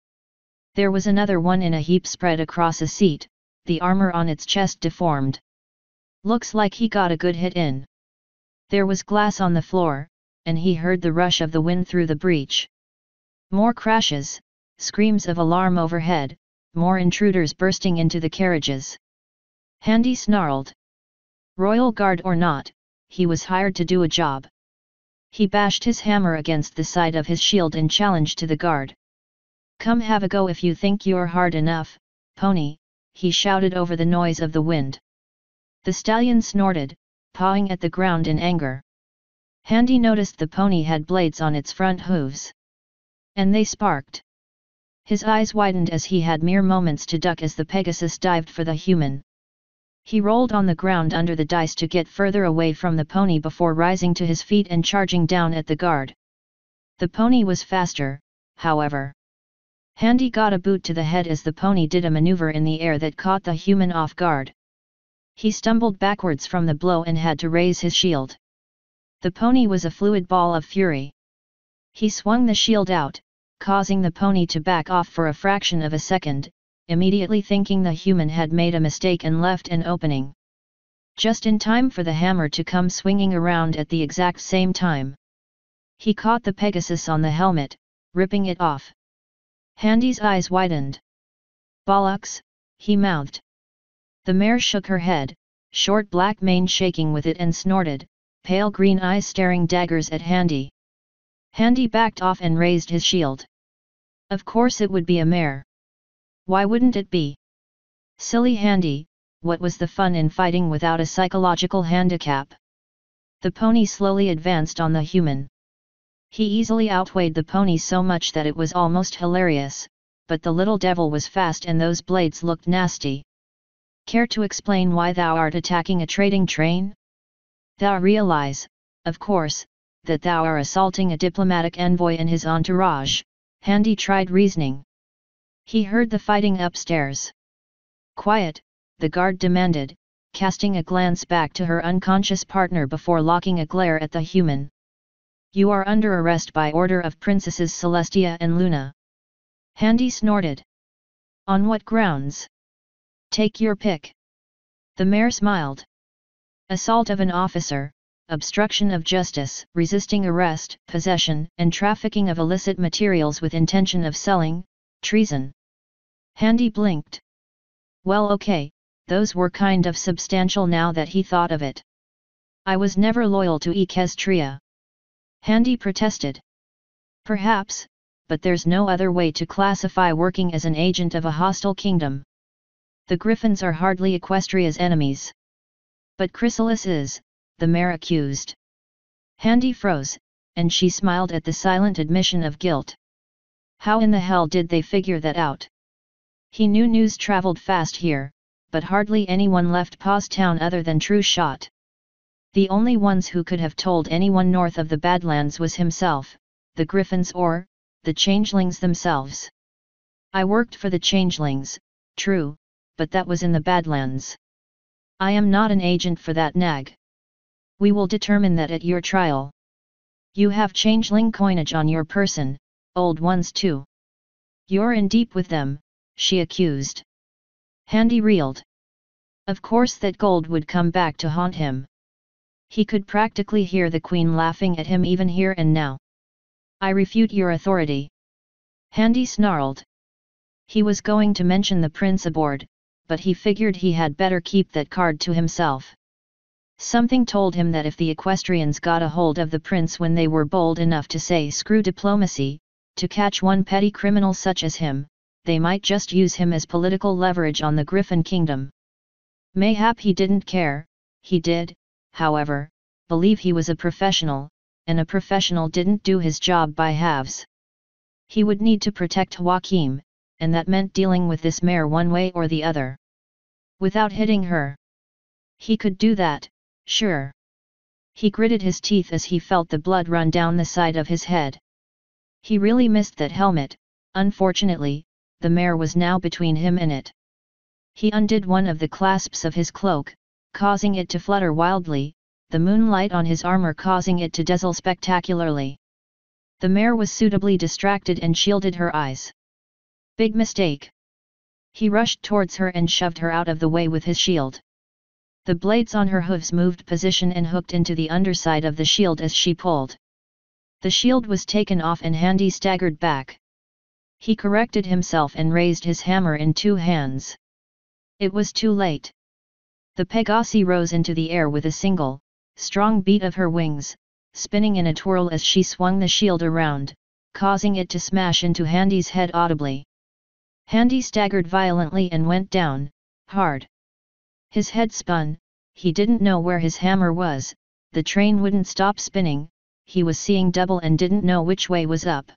There was another one in a heap spread across a seat, the armor on its chest deformed. Looks like he got a good hit in. There was glass on the floor, and he heard the rush of the wind through the breach. More crashes, screams of alarm overhead, more intruders bursting into the carriages. Handy snarled. Royal Guard or not, he was hired to do a job. He bashed his hammer against the side of his shield and challenged to the guard. Come have a go if you think you're hard enough, pony, he shouted over the noise of the wind. The stallion snorted, pawing at the ground in anger. Handy noticed the pony had blades on its front hooves. And they sparked. His eyes widened as he had mere moments to duck as the Pegasus dived for the human. He rolled on the ground under the dice to get further away from the pony before rising to his feet and charging down at the guard. The pony was faster, however. Handy got a boot to the head as the pony did a maneuver in the air that caught the human off guard. He stumbled backwards from the blow and had to raise his shield. The pony was a fluid ball of fury. He swung the shield out, causing the pony to back off for a fraction of a second, immediately thinking the human had made a mistake and left an opening. Just in time for the hammer to come swinging around at the exact same time. He caught the Pegasus on the helmet, ripping it off. Handy's eyes widened. Bollocks, he mouthed. The mare shook her head, short black mane shaking with it, and snorted, pale green eyes staring daggers at Handy. Handy backed off and raised his shield. Of course it would be a mare. Why wouldn't it be? Silly Handy, what was the fun in fighting without a psychological handicap? The pony slowly advanced on the human. He easily outweighed the pony so much that it was almost hilarious, but the little devil was fast and those blades looked nasty. Care to explain why thou art attacking a trading train? Thou realize, of course, that thou are assaulting a diplomatic envoy and his entourage, Handy tried reasoning. He heard the fighting upstairs. Quiet, the guard demanded, casting a glance back to her unconscious partner before locking a glare at the human. You are under arrest by order of Princesses Celestia and Luna. Handy snorted. On what grounds? Take your pick. The mayor smiled. Assault of an officer, obstruction of justice, resisting arrest, possession and trafficking of illicit materials with intention of selling, treason. Handy blinked. Well, okay, those were kind of substantial now that he thought of it. I was never loyal to Equestria. Handy protested. Perhaps, but there's no other way to classify working as an agent of a hostile kingdom. The Griffins are hardly Equestria's enemies. But Chrysalis is, the mayor accused. Handy froze, and she smiled at the silent admission of guilt. How in the hell did they figure that out? He knew news traveled fast here, but hardly anyone left Paws Town other than True Shot. The only ones who could have told anyone north of the Badlands was himself, the Griffins or, the Changelings themselves. I worked for the Changelings, true, but that was in the Badlands. I am not an agent for that nag. We will determine that at your trial. You have changeling coinage on your person, old ones too. You're in deep with them, she accused. Handy reeled. Of course that gold would come back to haunt him. He could practically hear the queen laughing at him even here and now. I refute your authority. Handy snarled. He was going to mention the prince aboard, but he figured he had better keep that card to himself. Something told him that if the equestrians got a hold of the prince when they were bold enough to say screw diplomacy, to catch one petty criminal such as him, they might just use him as political leverage on the Griffin Kingdom. Mayhap he didn't care. He did, however, believe he was a professional, and a professional didn't do his job by halves. He would need to protect Joachim, and that meant dealing with this mare one way or the other. Without hitting her. He could do that, sure. He gritted his teeth as he felt the blood run down the side of his head. He really missed that helmet. Unfortunately, the mare was now between him and it. He undid one of the clasps of his cloak, causing it to flutter wildly, the moonlight on his armor causing it to dazzle spectacularly. The mare was suitably distracted and shielded her eyes. Big mistake. He rushed towards her and shoved her out of the way with his shield. The blades on her hooves moved position and hooked into the underside of the shield as she pulled. The shield was taken off and Handy staggered back. He corrected himself and raised his hammer in two hands. It was too late. The Pegasi rose into the air with a single, strong beat of her wings, spinning in a twirl as she swung the shield around, causing it to smash into Handy's head audibly. Handy staggered violently and went down, hard. His head spun, he didn't know where his hammer was, the train wouldn't stop spinning, he was seeing double and didn't know which way was up.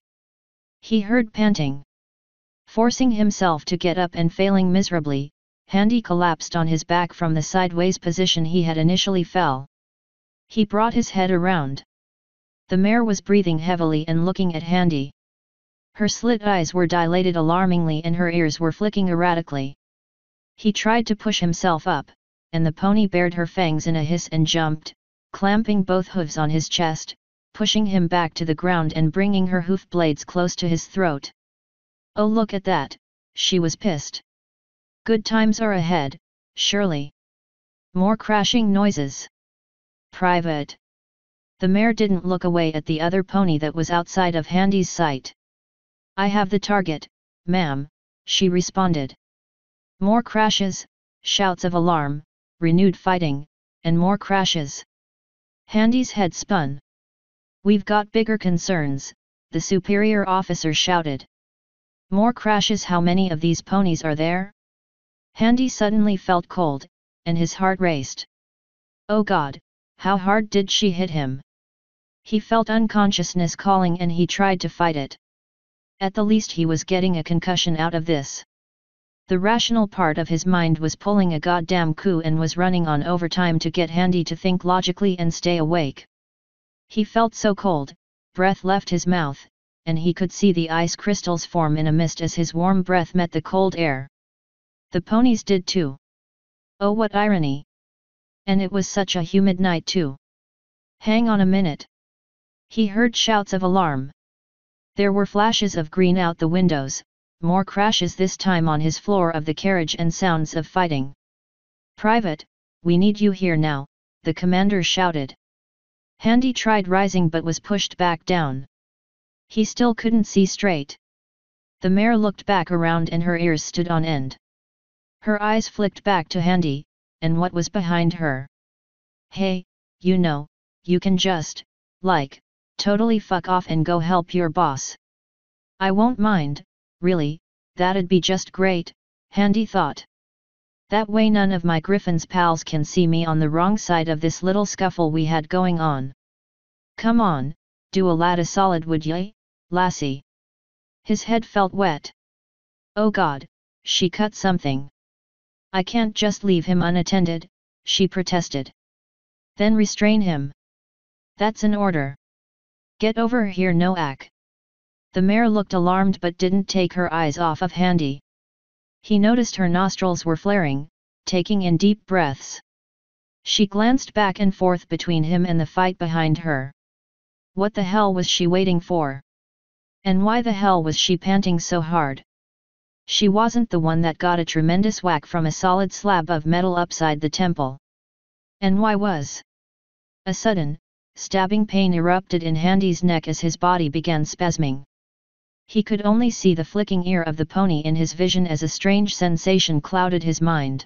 He heard panting. Forcing himself to get up and failing miserably, Handy collapsed on his back from the sideways position he had initially fell. He brought his head around. The mare was breathing heavily and looking at Handy. Her slit eyes were dilated alarmingly and her ears were flicking erratically. He tried to push himself up, and the pony bared her fangs in a hiss and jumped, clamping both hooves on his chest, pushing him back to the ground and bringing her hoof blades close to his throat. Oh, look at that, she was pissed. Good times are ahead, surely. More crashing noises. Private. The mare didn't look away at the other pony that was outside of Handy's sight. I have the target, ma'am, she responded. More crashes, shouts of alarm, renewed fighting, and more crashes. Handy's head spun. We've got bigger concerns, the superior officer shouted. More crashes. How many of these ponies are there? Handy suddenly felt cold, and his heart raced. Oh God, how hard did she hit him? He felt unconsciousness calling and he tried to fight it. At the least he was getting a concussion out of this. The rational part of his mind was pulling a goddamn coup and was running on overtime to get Handy to think logically and stay awake. He felt so cold, breath left his mouth, and he could see the ice crystals form in a mist as his warm breath met the cold air. The ponies did too. Oh, what irony! And it was such a humid night too. Hang on a minute. He heard shouts of alarm. There were flashes of green out the windows, more crashes this time on his floor of the carriage and sounds of fighting. Private, we need you here now, the commander shouted. Handy tried rising but was pushed back down. He still couldn't see straight. The mare looked back around and her ears stood on end. Her eyes flicked back to Handy, and what was behind her. Hey, you know, you can just, like, totally fuck off and go help your boss. I won't mind, really, that'd be just great, Handy thought. That way none of my Griffin's pals can see me on the wrong side of this little scuffle we had going on. Come on, do a lad a solid would ye, lassie? His head felt wet. Oh God, she cut something. I can't just leave him unattended, she protested. Then restrain him. That's an order. Get over here Noak. The mare looked alarmed but didn't take her eyes off of Handy. He noticed her nostrils were flaring, taking in deep breaths. She glanced back and forth between him and the fight behind her. What the hell was she waiting for? And why the hell was she panting so hard? She wasn't the one that got a tremendous whack from a solid slab of metal upside the temple. And why was? A sudden, stabbing pain erupted in Handy's neck as his body began spasming. He could only see the flicking ear of the pony in his vision as a strange sensation clouded his mind.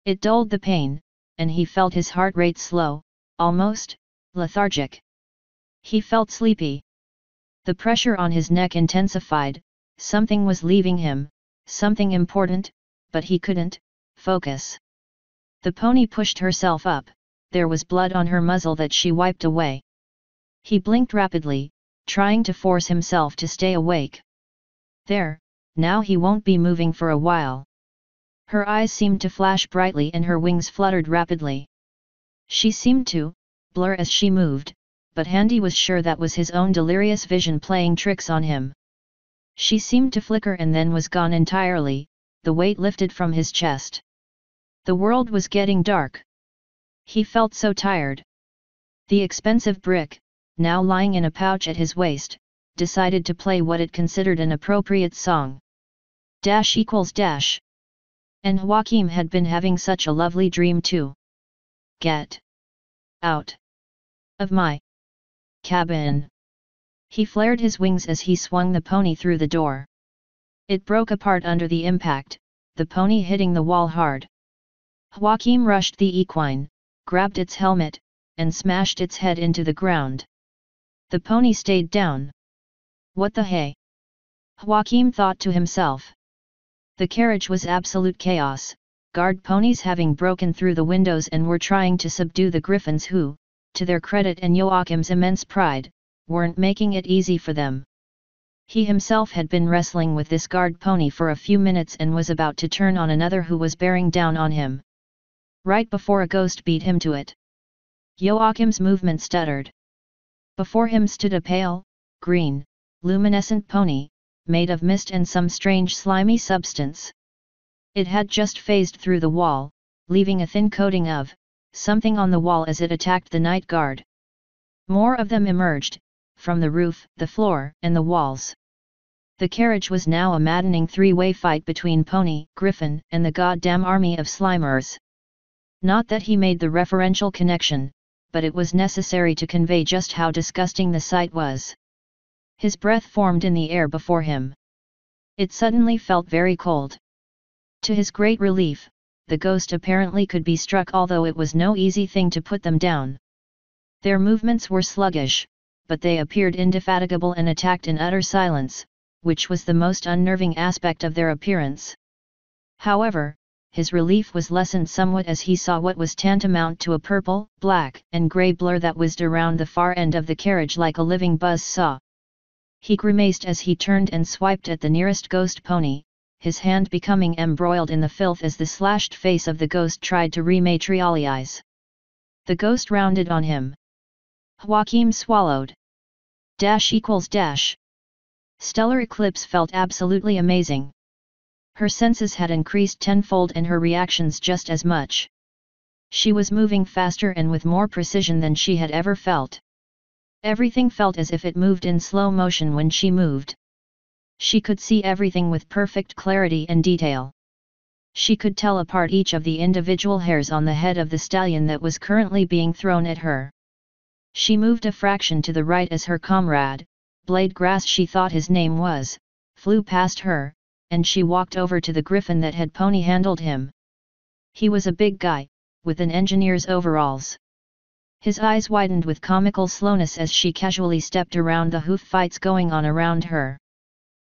It dulled the pain, and he felt his heart rate slow, almost lethargic. He felt sleepy. The pressure on his neck intensified, something was leaving him, something important, but he couldn't focus. The pony pushed herself up, there was blood on her muzzle that she wiped away. He blinked rapidly, trying to force himself to stay awake. There, now he won't be moving for a while. Her eyes seemed to flash brightly and her wings fluttered rapidly. She seemed to blur as she moved, but Handy was sure that was his own delirious vision playing tricks on him. She seemed to flicker and then was gone entirely, the weight lifted from his chest. The world was getting dark. He felt so tired. The expensive brick, now lying in a pouch at his waist, decided to play what it considered an appropriate song. Dash equals dash. And Joachim had been having such a lovely dream too. Get out of my cabin. He flared his wings as he swung the pony through the door. It broke apart under the impact, the pony hitting the wall hard. Joachim rushed the equine, grabbed its helmet, and smashed its head into the ground. The pony stayed down. What the hey? Joachim thought to himself. The carriage was absolute chaos, guard ponies having broken through the windows and were trying to subdue the griffins who, to their credit and Joachim's immense pride, weren't making it easy for them. He himself had been wrestling with this guard pony for a few minutes and was about to turn on another who was bearing down on him. Right before a ghost beat him to it. Joachim's movement stuttered. Before him stood a pale, green, luminescent pony, made of mist and some strange slimy substance. It had just phased through the wall, leaving a thin coating of something on the wall as it attacked the night guard. More of them emerged, from the roof, the floor, and the walls. The carriage was now a maddening three-way fight between pony, griffin, and the goddamn army of Slimers. Not that he made the referential connection, but it was necessary to convey just how disgusting the sight was. His breath formed in the air before him. It suddenly felt very cold. To his great relief, the ghost apparently could be struck, although it was no easy thing to put them down. Their movements were sluggish, but they appeared indefatigable and attacked in utter silence, which was the most unnerving aspect of their appearance. However, his relief was lessened somewhat as he saw what was tantamount to a purple, black, and grey blur that whizzed around the far end of the carriage like a living buzz saw. He grimaced as he turned and swiped at the nearest ghost pony, his hand becoming embroiled in the filth as the slashed face of the ghost tried to rematerialize. The ghost rounded on him. Joachim swallowed. Dash equals dash. Stellar Eclipse felt absolutely amazing. Her senses had increased tenfold and her reactions just as much. She was moving faster and with more precision than she had ever felt. Everything felt as if it moved in slow motion when she moved. She could see everything with perfect clarity and detail. She could tell apart each of the individual hairs on the head of the stallion that was currently being thrown at her. She moved a fraction to the right as her comrade, Blade Grass she thought his name was, flew past her, and she walked over to the griffin that had pony-handled him. He was a big guy, with an engineer's overalls. His eyes widened with comical slowness as she casually stepped around the hoof fights going on around her.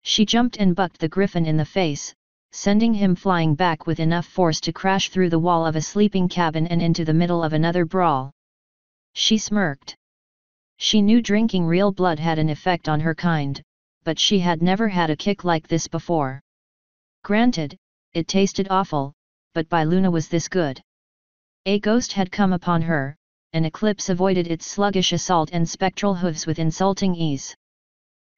She jumped and bucked the griffin in the face, sending him flying back with enough force to crash through the wall of a sleeping cabin and into the middle of another brawl. She smirked. She knew drinking real blood had an effect on her kind, but she had never had a kick like this before. Granted, it tasted awful, but by Luna was this good. A ghost had come upon her, and Eclipse avoided its sluggish assault and spectral hooves with insulting ease.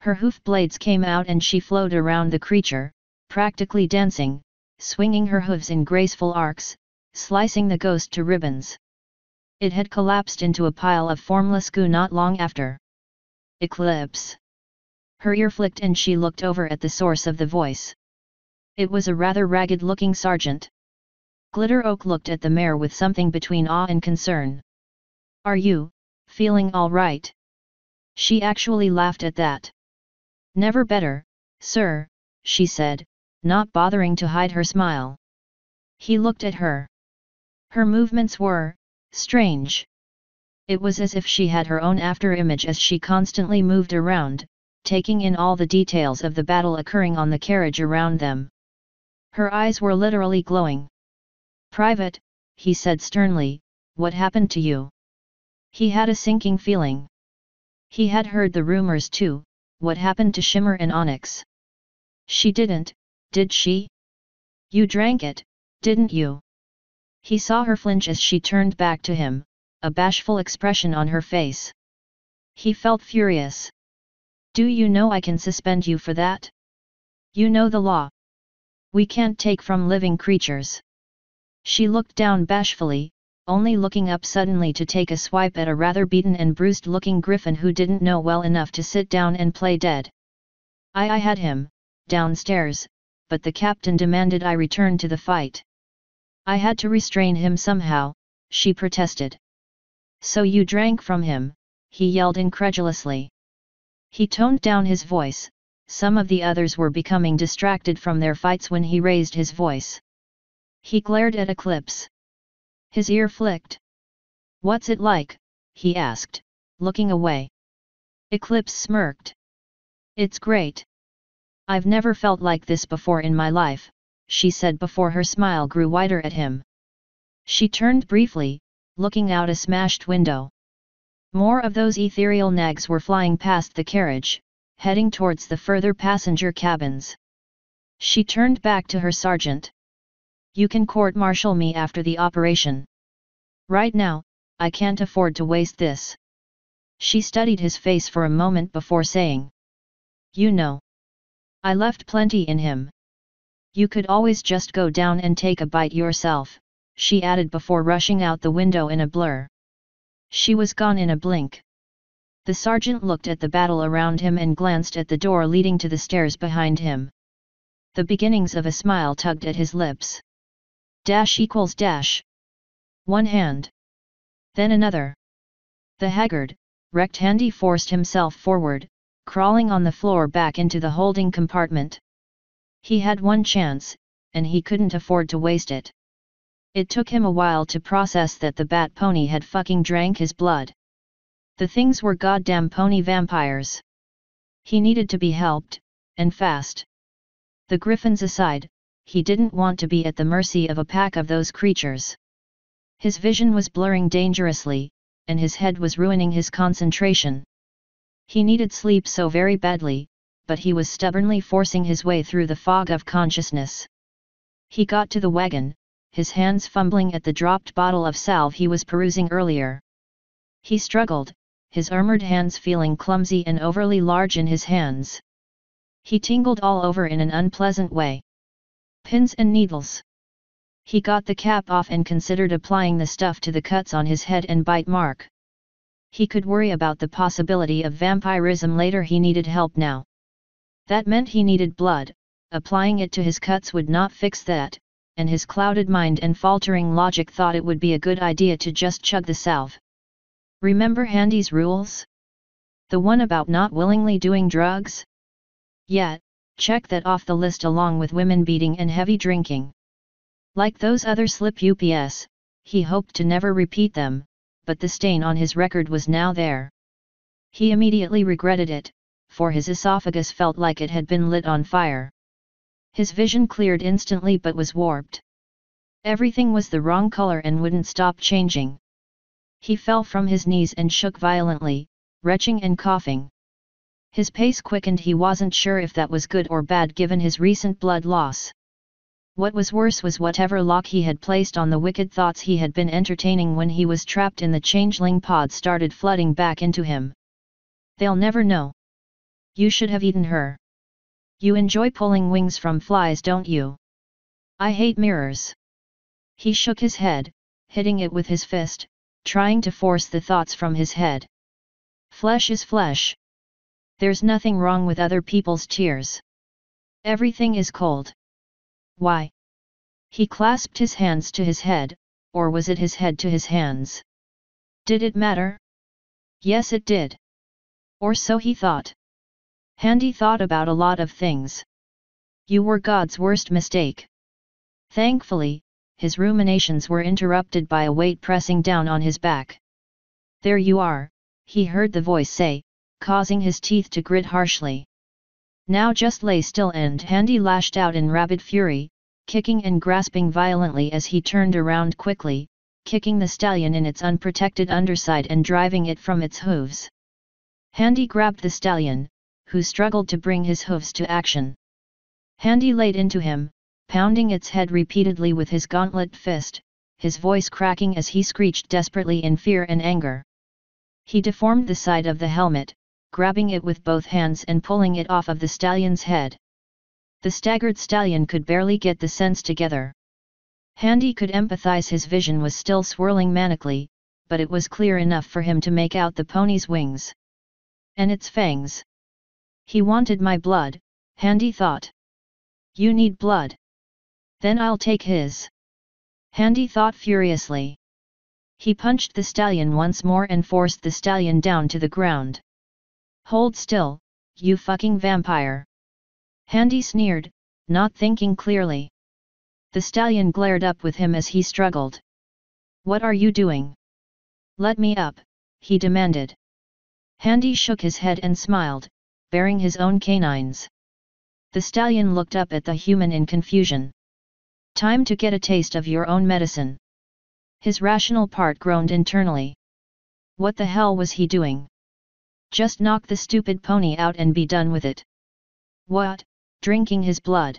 Her hoof blades came out and she flowed around the creature, practically dancing, swinging her hooves in graceful arcs, slicing the ghost to ribbons. It had collapsed into a pile of formless goo not long after. Eclipse. Her ear flicked and she looked over at the source of the voice. It was a rather ragged-looking sergeant. Glitter Oak looked at the mare with something between awe and concern. "Are you feeling all right?" She actually laughed at that. "Never better, sir," she said, not bothering to hide her smile. He looked at her. Her movements were strange. It was as if she had her own after-image as she constantly moved around, taking in all the details of the battle occurring on the carriage around them. Her eyes were literally glowing. "Private," he said sternly, "what happened to you?" He had a sinking feeling. He had heard the rumors too. What happened to Shimmer and Onyx? "She didn't, did she? You drank it, didn't you?" He saw her flinch as she turned back to him, a bashful expression on her face. He felt furious. "Do you know I can suspend you for that? You know the law. We can't take from living creatures." She looked down bashfully, only looking up suddenly to take a swipe at a rather beaten and bruised-looking griffin who didn't know well enough to sit down and play dead. I had him, downstairs, but the captain demanded I return to the fight. I had to restrain him somehow," she protested. "So you drank from him?" he yelled incredulously. He toned down his voice. Some of the others were becoming distracted from their fights when he raised his voice. He glared at Eclipse. His ear flicked. "What's it like?" he asked, looking away. Eclipse smirked. "It's great. I've never felt like this before in my life," she said before her smile grew wider at him. She turned briefly, looking out a smashed window. More of those ethereal nags were flying past the carriage, heading towards the further passenger cabins. She turned back to her sergeant. "You can court-martial me after the operation. Right now, I can't afford to waste this." She studied his face for a moment before saying, "You know, I left plenty in him. You could always just go down and take a bite yourself," she added before rushing out the window in a blur. She was gone in a blink. The sergeant looked at the battle around him and glanced at the door leading to the stairs behind him. The beginnings of a smile tugged at his lips. Dash. One hand. Then another. The haggard, wrecked Handy forced himself forward, crawling on the floor back into the holding compartment. He had one chance, and he couldn't afford to waste it. It took him a while to process that the bat pony had fucking drank his blood. The things were goddamn pony vampires. He needed to be helped, and fast. The griffins aside, he didn't want to be at the mercy of a pack of those creatures. His vision was blurring dangerously, and his head was ruining his concentration. He needed sleep so very badly, but he was stubbornly forcing his way through the fog of consciousness. He got to the wagon, his hands fumbling at the dropped bottle of salve he was perusing earlier. He struggled, his armored hands feeling clumsy and overly large in his hands. He tingled all over in an unpleasant way. Pins and needles. He got the cap off and considered applying the stuff to the cuts on his head and bite mark. He could worry about the possibility of vampirism later. He needed help now. That meant he needed blood. Applying it to his cuts would not fix that, and his clouded mind and faltering logic thought it would be a good idea to just chug the salve. Remember Handy's rules? The one about not willingly doing drugs? Yeah, check that off the list along with women beating and heavy drinking. Like those other slip-ups, he hoped to never repeat them, but the stain on his record was now there. He immediately regretted it, for his esophagus felt like it had been lit on fire. His vision cleared instantly but was warped. Everything was the wrong color and wouldn't stop changing. He fell from his knees and shook violently, retching and coughing. His pace quickened. He wasn't sure if that was good or bad given his recent blood loss. What was worse was whatever lock he had placed on the wicked thoughts he had been entertaining when he was trapped in the changeling pod started flooding back into him. They'll never know. You should have eaten her. You enjoy pulling wings from flies, don't you? I hate mirrors. He shook his head, hitting it with his fist, trying to force the thoughts from his head. Flesh is flesh. There's nothing wrong with other people's tears. Everything is cold. Why? He clasped his hands to his head, or was it his head to his hands? Did it matter? Yes, it did. Or so he thought. Handy thought about a lot of things. You were God's worst mistake. Thankfully, his ruminations were interrupted by a weight pressing down on his back. There you are, he heard the voice say, causing his teeth to grit harshly. Now just lay still, and Handy lashed out in rabid fury, kicking and grasping violently as he turned around quickly, kicking the stallion in its unprotected underside and driving it from its hooves. Handy grabbed the stallion, who struggled to bring his hooves to action. Handy laid into him, pounding its head repeatedly with his gauntlet fist, his voice cracking as he screeched desperately in fear and anger. He deformed the side of the helmet, grabbing it with both hands and pulling it off of the stallion's head. The staggered stallion could barely get the sense together. Handy could empathize, his vision was still swirling manically, but it was clear enough for him to make out the pony's wings. And its fangs. He wanted my blood, Handy thought. You need blood. Then I'll take his. Handy thought furiously. He punched the stallion once more and forced the stallion down to the ground. Hold still, you fucking vampire. Handy sneered, not thinking clearly. The stallion glared up with him as he struggled. What are you doing? Let me up, he demanded. Handy shook his head and smiled, baring his own canines. The stallion looked up at the human in confusion. Time to get a taste of your own medicine. His rational part groaned internally. What the hell was he doing? Just knock the stupid pony out and be done with it. What, drinking his blood?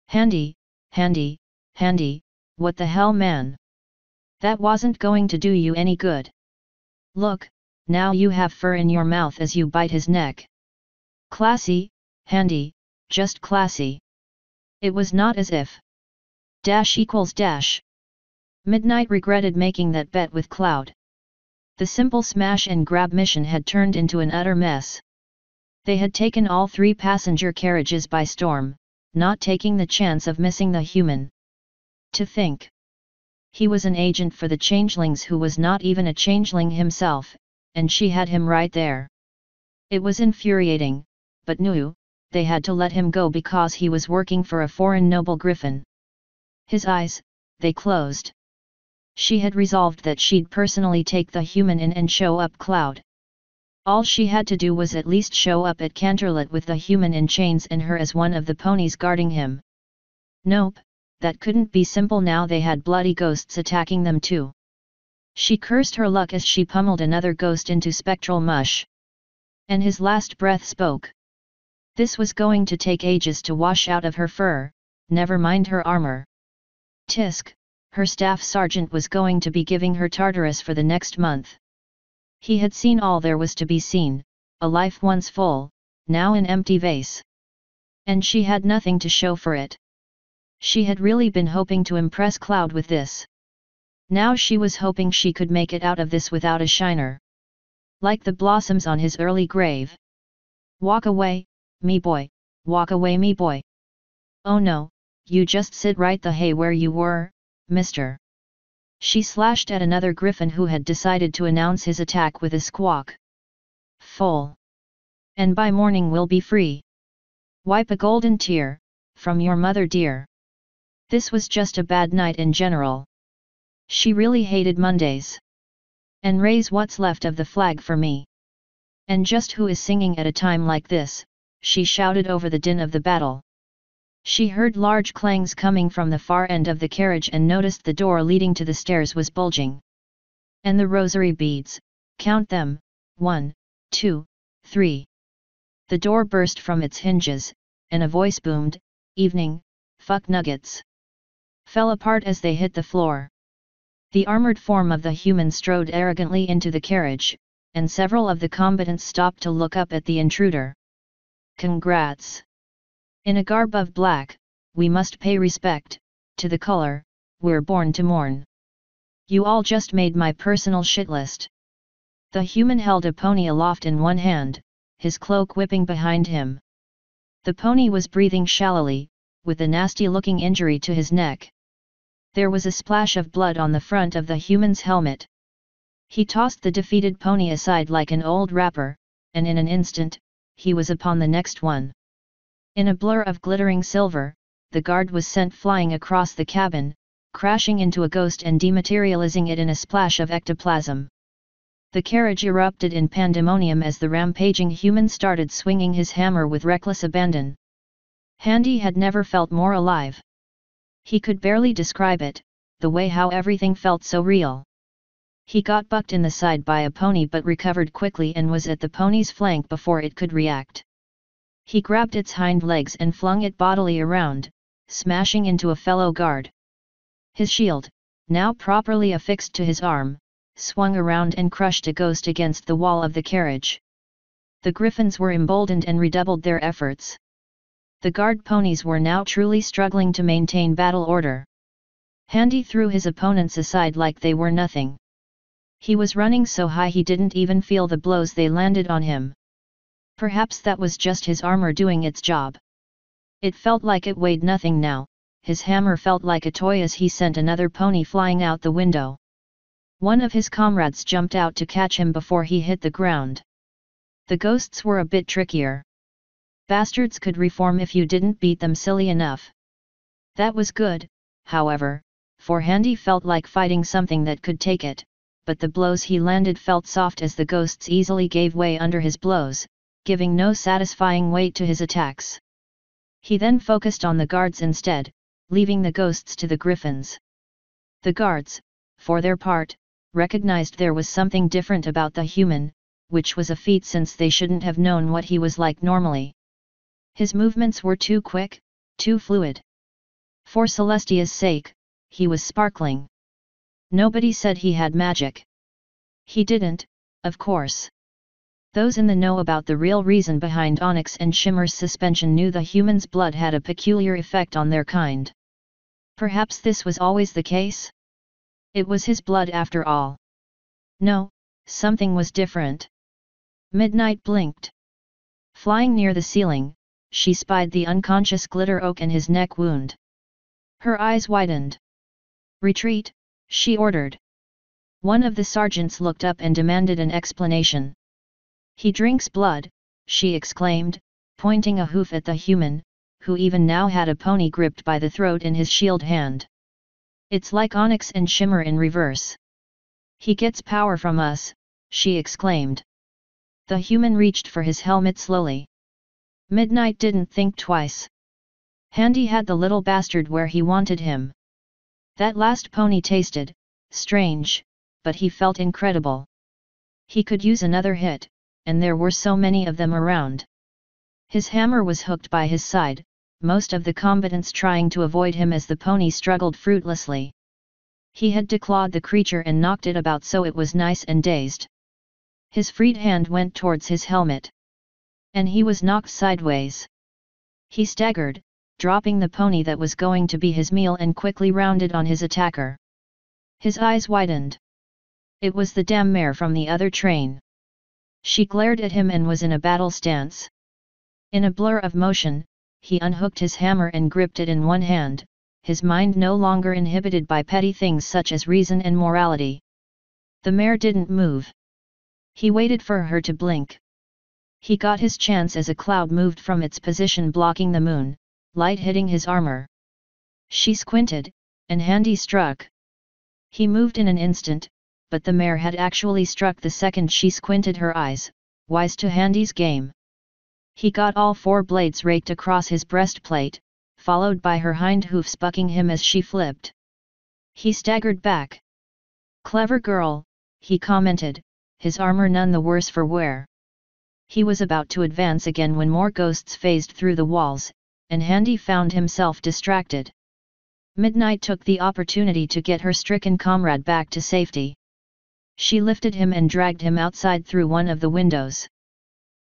Handy, Handy, Handy, what the hell, man? That wasn't going to do you any good. Look, now you have fur in your mouth as you bite his neck. Classy, Handy, just classy. It was not as if. == Midnight regretted making that bet with Cloud. The simple smash and grab mission had turned into an utter mess. They had taken all 3 passenger carriages by storm, not taking the chance of missing the human. To think. He was an agent for the changelings who was not even a changeling himself, and she had him right there. It was infuriating, but no, they had to let him go because he was working for a foreign noble griffin. His eyes, they closed. She had resolved that she'd personally take the human in and show up Cloud. All she had to do was at least show up at Canterlot with the human in chains and her as one of the ponies guarding him. Nope, that couldn't be simple now, they had bloody ghosts attacking them too. She cursed her luck as she pummeled another ghost into spectral mush. And his last breath spoke. This was going to take ages to wash out of her fur, never mind her armor. Tisk, her staff sergeant was going to be giving her Tartarus for the next month. He had seen all there was to be seen, a life once full, now an empty vase. And she had nothing to show for it. She had really been hoping to impress Cloud with this. Now she was hoping she could make it out of this without a shiner. Like the blossoms on his early grave. Walk away, me boy, walk away, me boy. Oh no, you just sit right the hay where you were, mister. She slashed at another griffin who had decided to announce his attack with a squawk. Full. And by morning we'll be free. Wipe a golden tear, from your mother dear. This was just a bad night in general. She really hated Mondays. And raise what's left of the flag for me. And just who is singing at a time like this, she shouted over the din of the battle. She heard large clangs coming from the far end of the carriage and noticed the door leading to the stairs was bulging. And the rosary beads, count them, 1, 2, 3. The door burst from its hinges, and a voice boomed, "Evening, fuck nuggets," fell apart as they hit the floor. The armored form of the human strode arrogantly into the carriage, and several of the combatants stopped to look up at the intruder. Congrats! In a garb of black, we must pay respect, to the color, we're born to mourn. You all just made my personal shit list. The human held a pony aloft in one hand, his cloak whipping behind him. The pony was breathing shallowly, with a nasty-looking injury to his neck. There was a splash of blood on the front of the human's helmet. He tossed the defeated pony aside like an old wrapper, and in an instant, he was upon the next one. In a blur of glittering silver, the guard was sent flying across the cabin, crashing into a ghost and dematerializing it in a splash of ectoplasm. The carriage erupted in pandemonium as the rampaging human started swinging his hammer with reckless abandon. Handy had never felt more alive. He could barely describe it, the way how everything felt so real. He got bucked in the side by a pony but recovered quickly and was at the pony's flank before it could react. He grabbed its hind legs and flung it bodily around, smashing into a fellow guard. His shield, now properly affixed to his arm, swung around and crushed a ghost against the wall of the carriage. The griffins were emboldened and redoubled their efforts. The guard ponies were now truly struggling to maintain battle order. Handy threw his opponents aside like they were nothing. He was running so high he didn't even feel the blows they landed on him. Perhaps that was just his armor doing its job. It felt like it weighed nothing now. His hammer felt like a toy as he sent another pony flying out the window. One of his comrades jumped out to catch him before he hit the ground. The ghosts were a bit trickier. Bastards could reform if you didn't beat them silly enough. That was good, however, for Handy felt like fighting something that could take it, but the blows he landed felt soft as the ghosts easily gave way under his blows, giving no satisfying weight to his attacks. He then focused on the guards instead, leaving the ghosts to the griffins. The guards, for their part, recognized there was something different about the human, which was a feat since they shouldn't have known what he was like normally. His movements were too quick, too fluid. For Celestia's sake, he was sparkling. Nobody said he had magic. He didn't, of course. Those in the know about the real reason behind Onyx and Shimmer's suspension knew the human's blood had a peculiar effect on their kind. Perhaps this was always the case? It was his blood after all. No, something was different. Midnight blinked. Flying near the ceiling, she spied the unconscious glitter oak and his neck wound. Her eyes widened. "Retreat," she ordered. One of the sergeants looked up and demanded an explanation. "He drinks blood," she exclaimed, pointing a hoof at the human, who even now had a pony gripped by the throat in his shield hand. "It's like Onyx and Shimmer in reverse. He gets power from us," she exclaimed. The human reached for his helmet slowly. Midnight didn't think twice. Handy had the little bastard where he wanted him. That last pony tasted strange, but he felt incredible. He could use another hit, and there were so many of them around. His hammer was hooked by his side, most of the combatants trying to avoid him as the pony struggled fruitlessly. He had declawed the creature and knocked it about so it was nice and dazed. His freed hand went towards his helmet. And he was knocked sideways. He staggered, dropping the pony that was going to be his meal and quickly rounded on his attacker. His eyes widened. It was the damn mare from the other train. She glared at him and was in a battle stance. In a blur of motion, he unhooked his hammer and gripped it in one hand, his mind no longer inhibited by petty things such as reason and morality. The mare didn't move. He waited for her to blink. He got his chance as a cloud moved from its position blocking the moon, light hitting his armor. She squinted, and Handy struck. He moved in an instant, but the mare had actually struck the second she squinted her eyes, wise to Handy's game. He got all four blades raked across his breastplate, followed by her hind hoofs bucking him as she flipped. He staggered back. "Clever girl," he commented, his armor none the worse for wear. He was about to advance again when more ghosts phased through the walls, and Handy found himself distracted. Midnight took the opportunity to get her stricken comrade back to safety. She lifted him and dragged him outside through one of the windows.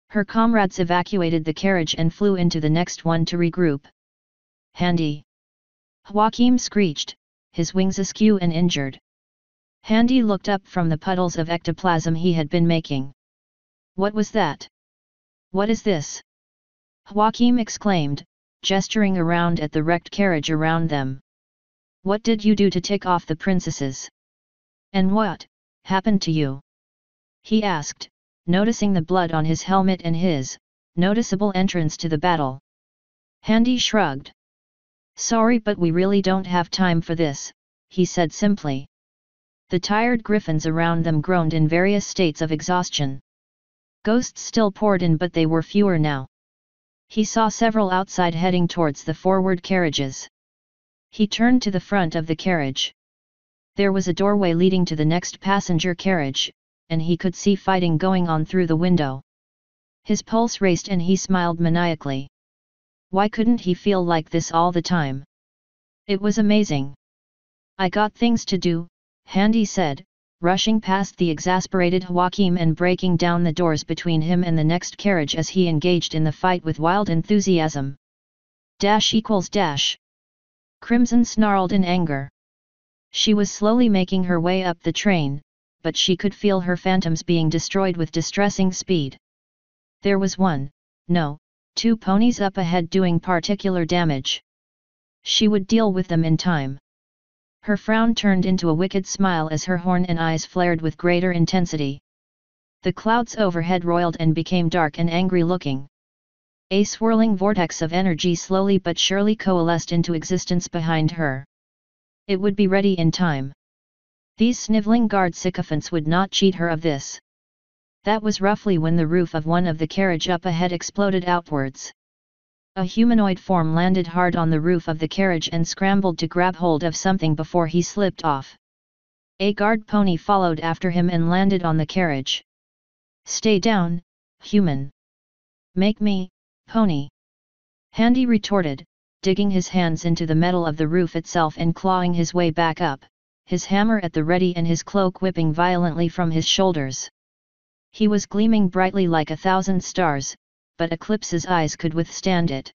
Her comrades evacuated the carriage and flew into the next one to regroup. "Handy!" Joachim screeched, his wings askew and injured. Handy looked up from the puddles of ectoplasm he had been making. "What was that?" What is this? Joachim exclaimed, gesturing around at the wrecked carriage around them. What did you do to tick off the princesses? And what happened to you? He asked, noticing the blood on his helmet and his noticeable entrance to the battle. Handy shrugged. Sorry, but we really don't have time for this, he said simply. The tired griffins around them groaned in various states of exhaustion. Ghosts still poured in, but they were fewer now. He saw several outside heading towards the forward carriages. He turned to the front of the carriage. There was a doorway leading to the next passenger carriage, and he could see fighting going on through the window. His pulse raced and he smiled maniacally. Why couldn't he feel like this all the time? It was amazing. I got things to do, Handy said, rushing past the exasperated Joachim and breaking down the doors between him and the next carriage as he engaged in the fight with wild enthusiasm. == Crimson snarled in anger. She was slowly making her way up the train, but she could feel her phantoms being destroyed with distressing speed. There was two ponies up ahead doing particular damage. She would deal with them in time. Her frown turned into a wicked smile as her horn and eyes flared with greater intensity. The clouds overhead roiled and became dark and angry-looking. A swirling vortex of energy slowly but surely coalesced into existence behind her. It would be ready in time. These sniveling guard sycophants would not cheat her of this. That was roughly when the roof of one of the carriage up ahead exploded outwards. A humanoid form landed hard on the roof of the carriage and scrambled to grab hold of something before he slipped off. A guard pony followed after him and landed on the carriage. Stay down, human. Make me, pony. Handy retorted, digging his hands into the metal of the roof itself and clawing his way back up, his hammer at the ready and his cloak whipping violently from his shoulders. He was gleaming brightly like 1,000 stars, but Eclipse's eyes could withstand it.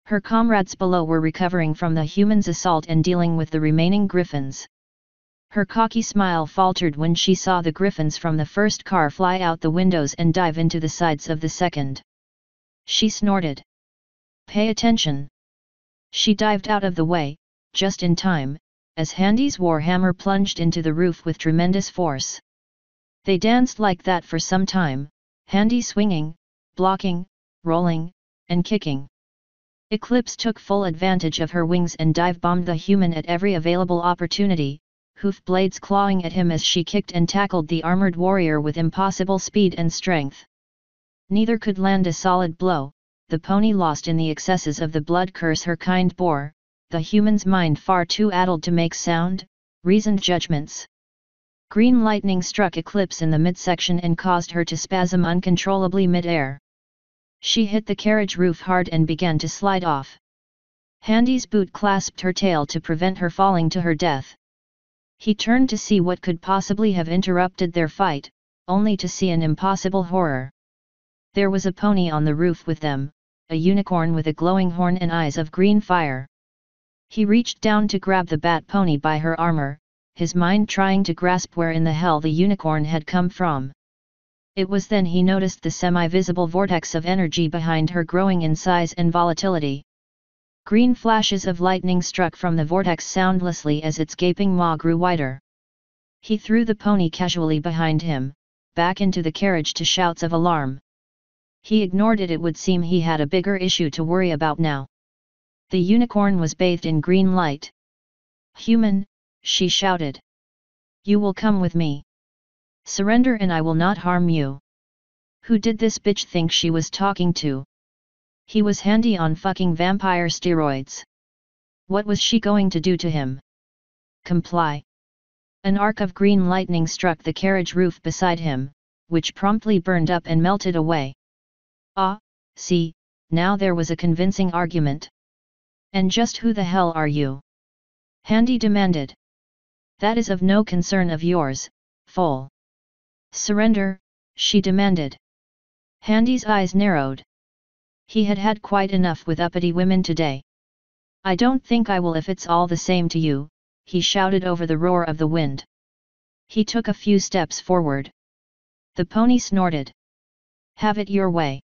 Her comrades below were recovering from the human's assault and dealing with the remaining griffins. Her cocky smile faltered when she saw the griffins from the first car fly out the windows and dive into the sides of the second. She snorted. Pay attention. She dived out of the way, just in time, as Handy's warhammer plunged into the roof with tremendous force. They danced like that for some time, Handy swinging, blocking, rolling, and kicking. Eclipse took full advantage of her wings and dive-bombed the human at every available opportunity, hoof blades clawing at him as she kicked and tackled the armored warrior with impossible speed and strength. Neither could land a solid blow, the pony lost in the excesses of the blood curse her kind bore, the human's mind far too addled to make sound, reasoned judgments. Green lightning struck Eclipse in the midsection and caused her to spasm uncontrollably mid-air. She hit the carriage roof hard and began to slide off. Handy's boot clasped her tail to prevent her falling to her death. He turned to see what could possibly have interrupted their fight, only to see an impossible horror. There was a pony on the roof with them, a unicorn with a glowing horn and eyes of green fire. He reached down to grab the bat pony by her armor, his mind trying to grasp where in the hell the unicorn had come from. It was then he noticed the semi-visible vortex of energy behind her growing in size and volatility. Green flashes of lightning struck from the vortex soundlessly as its gaping maw grew wider. He threw the pony casually behind him, back into the carriage to shouts of alarm. He ignored it. It would seem he had a bigger issue to worry about now. The unicorn was bathed in green light. Human, she shouted. You will come with me. Surrender and I will not harm you. Who did this bitch think she was talking to? He was Handy on fucking vampire steroids. What was she going to do to him? Comply. An arc of green lightning struck the carriage roof beside him, which promptly burned up and melted away. Ah, see, now there was a convincing argument. And just who the hell are you? Handy demanded. That is of no concern of yours, fool. Surrender, she demanded. Handy's eyes narrowed. He had had quite enough with uppity women today. I don't think I will if it's all the same to you, he shouted over the roar of the wind. He took a few steps forward. The pony snorted. Have it your way.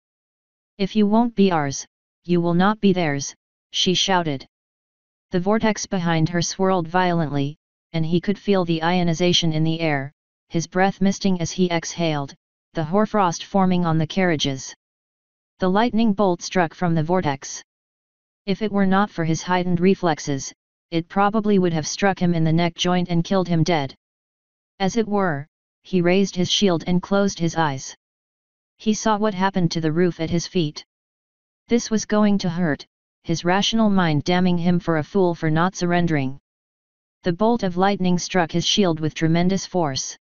If you won't be ours, you will not be theirs, she shouted. The vortex behind her swirled violently, and he could feel the ionization in the air, his breath misting as he exhaled, the hoarfrost forming on the carriages. The lightning bolt struck from the vortex. If it were not for his heightened reflexes, it probably would have struck him in the neck joint and killed him dead. As it were, he raised his shield and closed his eyes. He saw what happened to the roof at his feet. This was going to hurt, his rational mind damning him for a fool for not surrendering. The bolt of lightning struck his shield with tremendous force.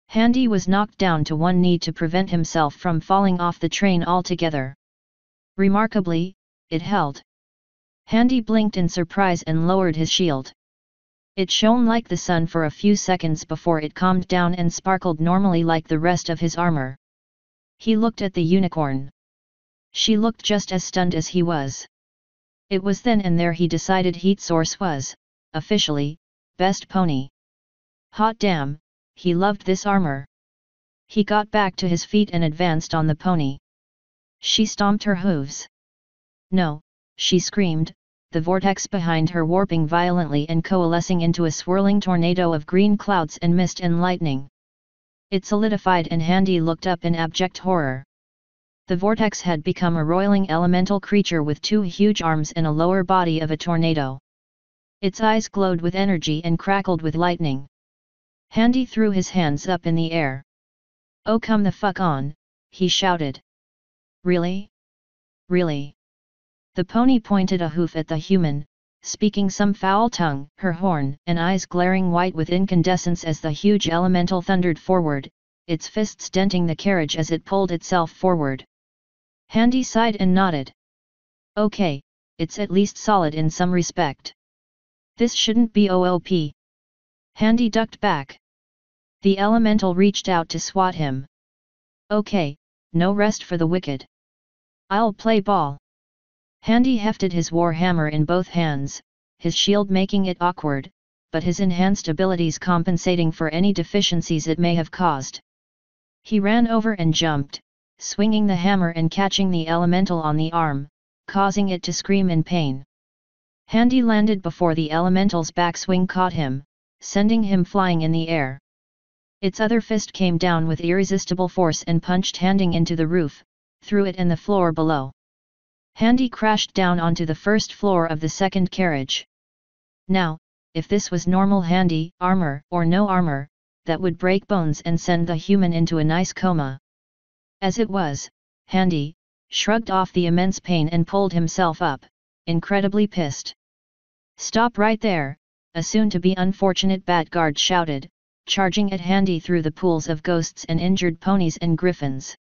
Handy was knocked down to one knee to prevent himself from falling off the train altogether. Remarkably, it held. Handy blinked in surprise and lowered his shield. It shone like the sun for a few seconds before it calmed down and sparkled normally like the rest of his armor. He looked at the unicorn. She looked just as stunned as he was. It was then and there he decided Heat Source was, officially, best pony. Hot damn, he loved this armor. He got back to his feet and advanced on the pony. She stomped her hooves. No, she screamed, the vortex behind her warping violently and coalescing into a swirling tornado of green clouds and mist and lightning. It solidified and Handy looked up in abject horror. The vortex had become a roiling elemental creature with two huge arms and a lower body of a tornado. Its eyes glowed with energy and crackled with lightning. Handy threw his hands up in the air. "Oh, come the fuck on," he shouted. "Really? Really?" The pony pointed a hoof at the human, speaking some foul tongue, her horn and eyes glaring white with incandescence as the huge elemental thundered forward, its fists denting the carriage as it pulled itself forward. Handy sighed and nodded. "Okay, it's at least solid in some respect. This shouldn't be OOP." Handy ducked back. The elemental reached out to swat him. "Okay, no rest for the wicked. I'll play ball." Handy hefted his war hammer in both hands, his shield making it awkward, but his enhanced abilities compensating for any deficiencies it may have caused. He ran over and jumped, swinging the hammer and catching the elemental on the arm, causing it to scream in pain. Handy landed before the elemental's backswing caught him, sending him flying in the air. Its other fist came down with irresistible force and punched Handy into the roof, through it and the floor below. Handy crashed down onto the first floor of the second carriage. Now, if this was normal Handy, armor or no armor, that would break bones and send the human into a nice coma. As it was, Handy shrugged off the immense pain and pulled himself up, incredibly pissed. "Stop right there," a soon-to-be unfortunate Batguard shouted, charging at Handy through the pools of ghosts and injured ponies and griffins.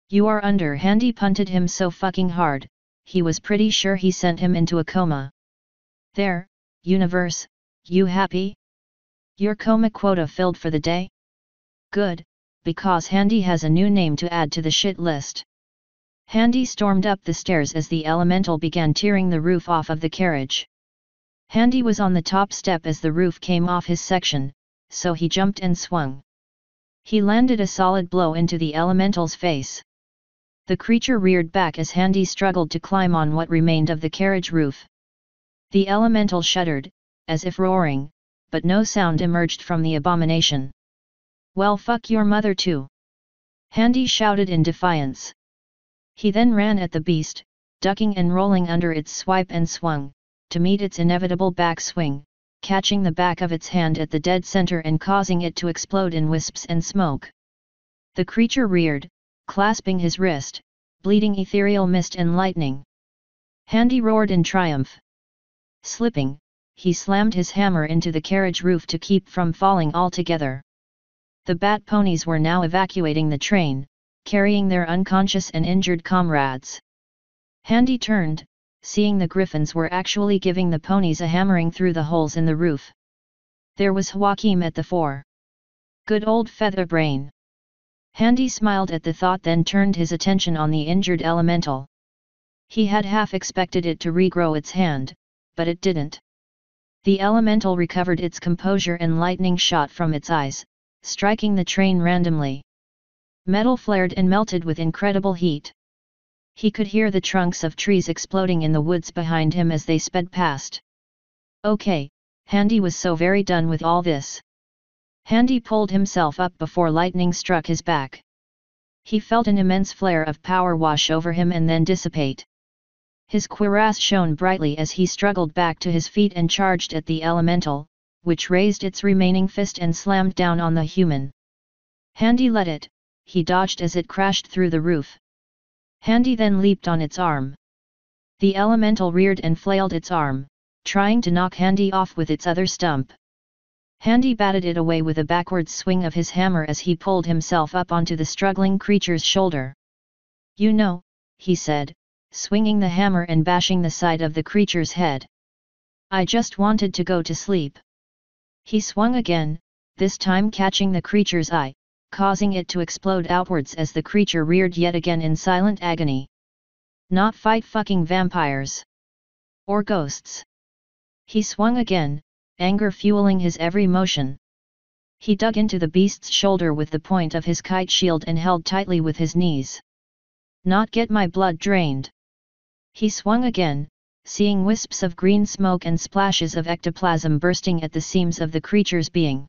"You are under." Handy punted him so fucking hard, he was pretty sure he sent him into a coma. "There, universe, you happy? Your coma quota filled for the day? Good, because Handy has a new name to add to the shit list." Handy stormed up the stairs as the elemental began tearing the roof off of the carriage. Handy was on the top step as the roof came off his section, so he jumped and swung. He landed a solid blow into the elemental's face. The creature reared back as Handy struggled to climb on what remained of the carriage roof. The elemental shuddered, as if roaring, but no sound emerged from the abomination. "Well, fuck your mother too!" Handy shouted in defiance. He then ran at the beast, ducking and rolling under its swipe and swung, to meet its inevitable backswing, catching the back of its hand at the dead center and causing it to explode in wisps and smoke. The creature reared, clasping his wrist, bleeding ethereal mist and lightning. Handy roared in triumph. Slipping, he slammed his hammer into the carriage roof to keep from falling altogether. The bat ponies were now evacuating the train, carrying their unconscious and injured comrades. Handy turned, seeing the griffins were actually giving the ponies a hammering through the holes in the roof. There was Joachim at the fore. Good old Featherbrain. Handy smiled at the thought, then turned his attention on the injured elemental. He had half expected it to regrow its hand, but it didn't. The elemental recovered its composure and lightning shot from its eyes, striking the train randomly. Metal flared and melted with incredible heat. He could hear the trunks of trees exploding in the woods behind him as they sped past. Okay, Handy was so very done with all this. Handy pulled himself up before lightning struck his back. He felt an immense flare of power wash over him and then dissipate. His cuirass shone brightly as he struggled back to his feet and charged at the elemental, which raised its remaining fist and slammed down on the human. Handy let it, he dodged as it crashed through the roof. Handy then leaped on its arm. The elemental reared and flailed its arm, trying to knock Handy off with its other stump. Handy batted it away with a backward swing of his hammer as he pulled himself up onto the struggling creature's shoulder. You know, he said, swinging the hammer and bashing the side of the creature's head. I just wanted to go to sleep. He swung again, this time catching the creature's eye, causing it to explode outwards as the creature reared yet again in silent agony. Not fight fucking vampires. Or ghosts. He swung again, anger fueling his every motion. He dug into the beast's shoulder with the point of his kite shield and held tightly with his knees. Not get my blood drained. He swung again, seeing wisps of green smoke and splashes of ectoplasm bursting at the seams of the creature's being.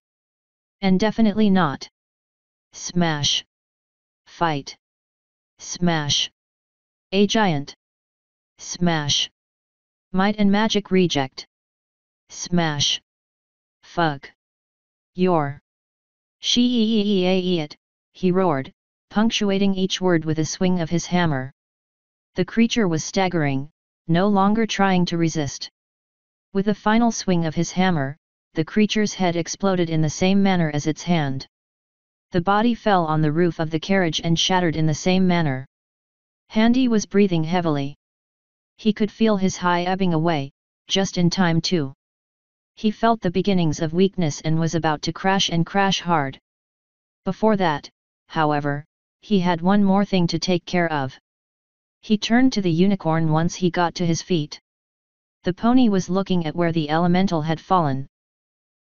And definitely not. Smash. Fight. Smash. A giant. Smash. Might and magic reject. Smash. Fuck. Your. She-e-e-e-e-it, he roared, punctuating each word with a swing of his hammer. The creature was staggering, no longer trying to resist. With a final swing of his hammer, the creature's head exploded in the same manner as its hand. The body fell on the roof of the carriage and shattered in the same manner. Handy was breathing heavily. He could feel his high ebbing away, just in time too. He felt the beginnings of weakness and was about to crash and crash hard. Before that, however, he had one more thing to take care of. He turned to the unicorn once he got to his feet. The pony was looking at where the elemental had fallen.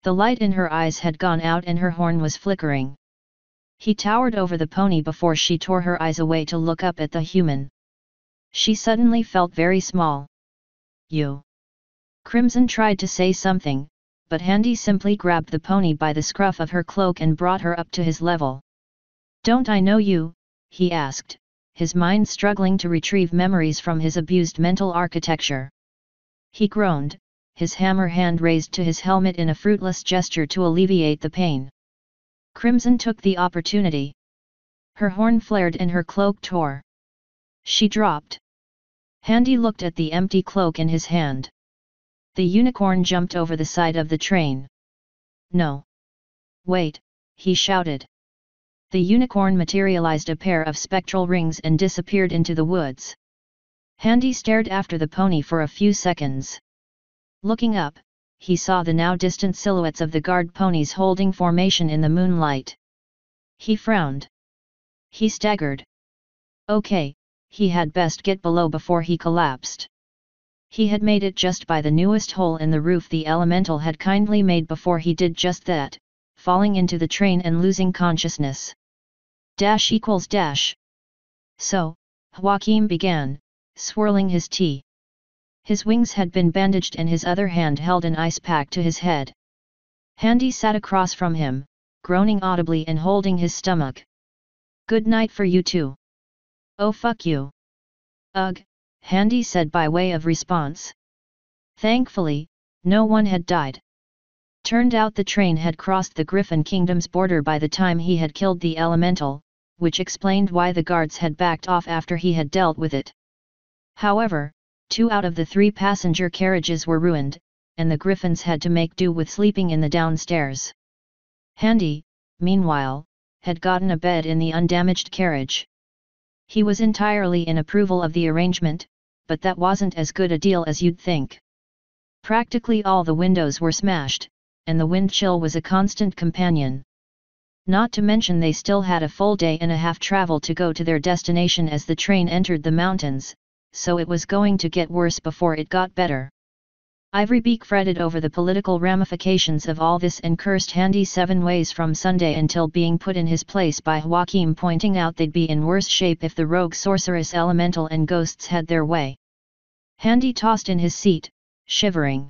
The light in her eyes had gone out and her horn was flickering. He towered over the pony before she tore her eyes away to look up at the human. She suddenly felt very small. You. Crimson tried to say something, but Handy simply grabbed the pony by the scruff of her cloak and brought her up to his level. Don't I know you? He asked, his mind struggling to retrieve memories from his abused mental architecture. He groaned, his hammer hand raised to his helmet in a fruitless gesture to alleviate the pain. Crimson took the opportunity. Her horn flared and her cloak tore. She dropped. Handy looked at the empty cloak in his hand. The unicorn jumped over the side of the train. No. Wait, he shouted. The unicorn materialized a pair of spectral rings and disappeared into the woods. Handy stared after the pony for a few seconds. Looking up, he saw the now distant silhouettes of the guard ponies holding formation in the moonlight. He frowned. He staggered. Okay, he had best get below before he collapsed. He had made it just by the newest hole in the roof the elemental had kindly made before he did just that, falling into the train and losing consciousness. Dash equals dash. So, Joaquin began, swirling his tea. His wings had been bandaged and his other hand held an ice pack to his head. Handy sat across from him, groaning audibly and holding his stomach. Good night for you too. Oh fuck you. Ugh, Handy said by way of response. Thankfully, no one had died. Turned out the train had crossed the Griffin Kingdom's border by the time he had killed the elemental, which explained why the guards had backed off after he had dealt with it. However, 2 out of the 3 passenger carriages were ruined, and the Griffins had to make do with sleeping in the downstairs. Handy, meanwhile, had gotten a bed in the undamaged carriage. He was entirely in approval of the arrangement, but that wasn't as good a deal as you'd think. Practically all the windows were smashed, and the wind chill was a constant companion. Not to mention they still had a full day and a half travel to go to their destination as the train entered the mountains, so it was going to get worse before it got better. Ivorybeak fretted over the political ramifications of all this and cursed Handy 7 ways from Sunday until being put in his place by Joachim, pointing out they'd be in worse shape if the rogue sorceress elemental and ghosts had their way. Handy tossed in his seat, shivering.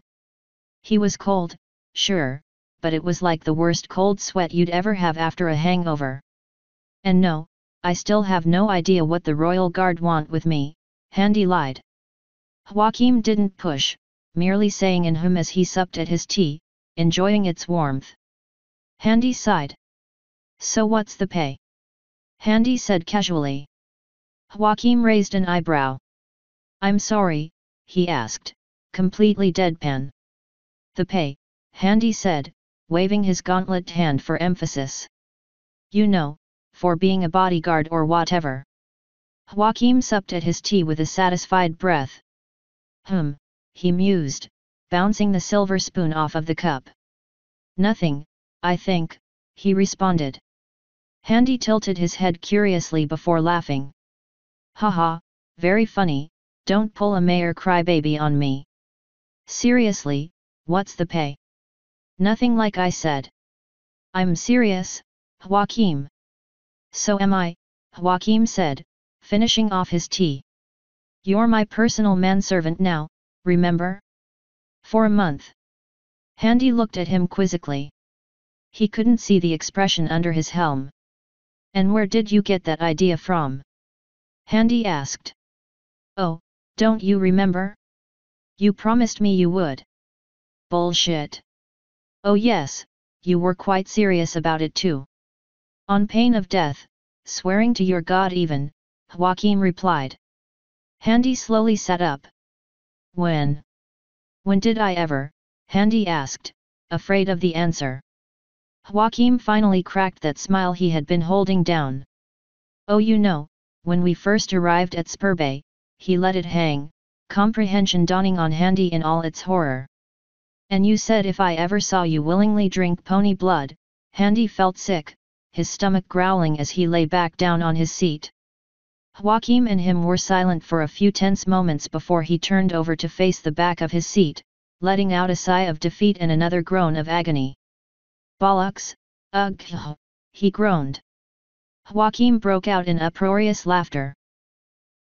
He was cold, sure, but it was like the worst cold sweat you'd ever have after a hangover. And no, I still have no idea what the Royal Guard want with me, Handy lied. Joachim didn't push, merely saying in hum as he supped at his tea, enjoying its warmth. Handy sighed. So what's the pay? Handy said casually. Joachim raised an eyebrow. I'm sorry, he asked, completely deadpan. The pay, Handy said, waving his gauntlet hand for emphasis. You know, for being a bodyguard or whatever. Joachim supped at his tea with a satisfied breath. He mused, bouncing the silver spoon off of the cup. Nothing, I think, he responded. Handy tilted his head curiously before laughing. Haha, very funny, don't pull a mayor crybaby on me. Seriously, what's the pay? Nothing like I said. I'm serious, Joachim. So am I, Joachim said, finishing off his tea. You're my personal manservant now, remember? For a month. Handy looked at him quizzically. He couldn't see the expression under his helm. And where did you get that idea from? Handy asked. Oh, don't you remember? You promised me you would. Bullshit. Oh yes, you were quite serious about it too. On pain of death, swearing to your God even, Joachim replied. Handy slowly sat up. When? When did I ever? Handy asked, afraid of the answer. Joachim finally cracked that smile he had been holding down. Oh, you know, when we first arrived at Spurbay, he let it hang, comprehension dawning on Handy in all its horror. And you said if I ever saw you willingly drink pony blood. Handy felt sick, his stomach growling as he lay back down on his seat. Joachim and him were silent for a few tense moments before he turned over to face the back of his seat, letting out a sigh of defeat and another groan of agony. Bollocks, ugh, he groaned. Joachim broke out in uproarious laughter.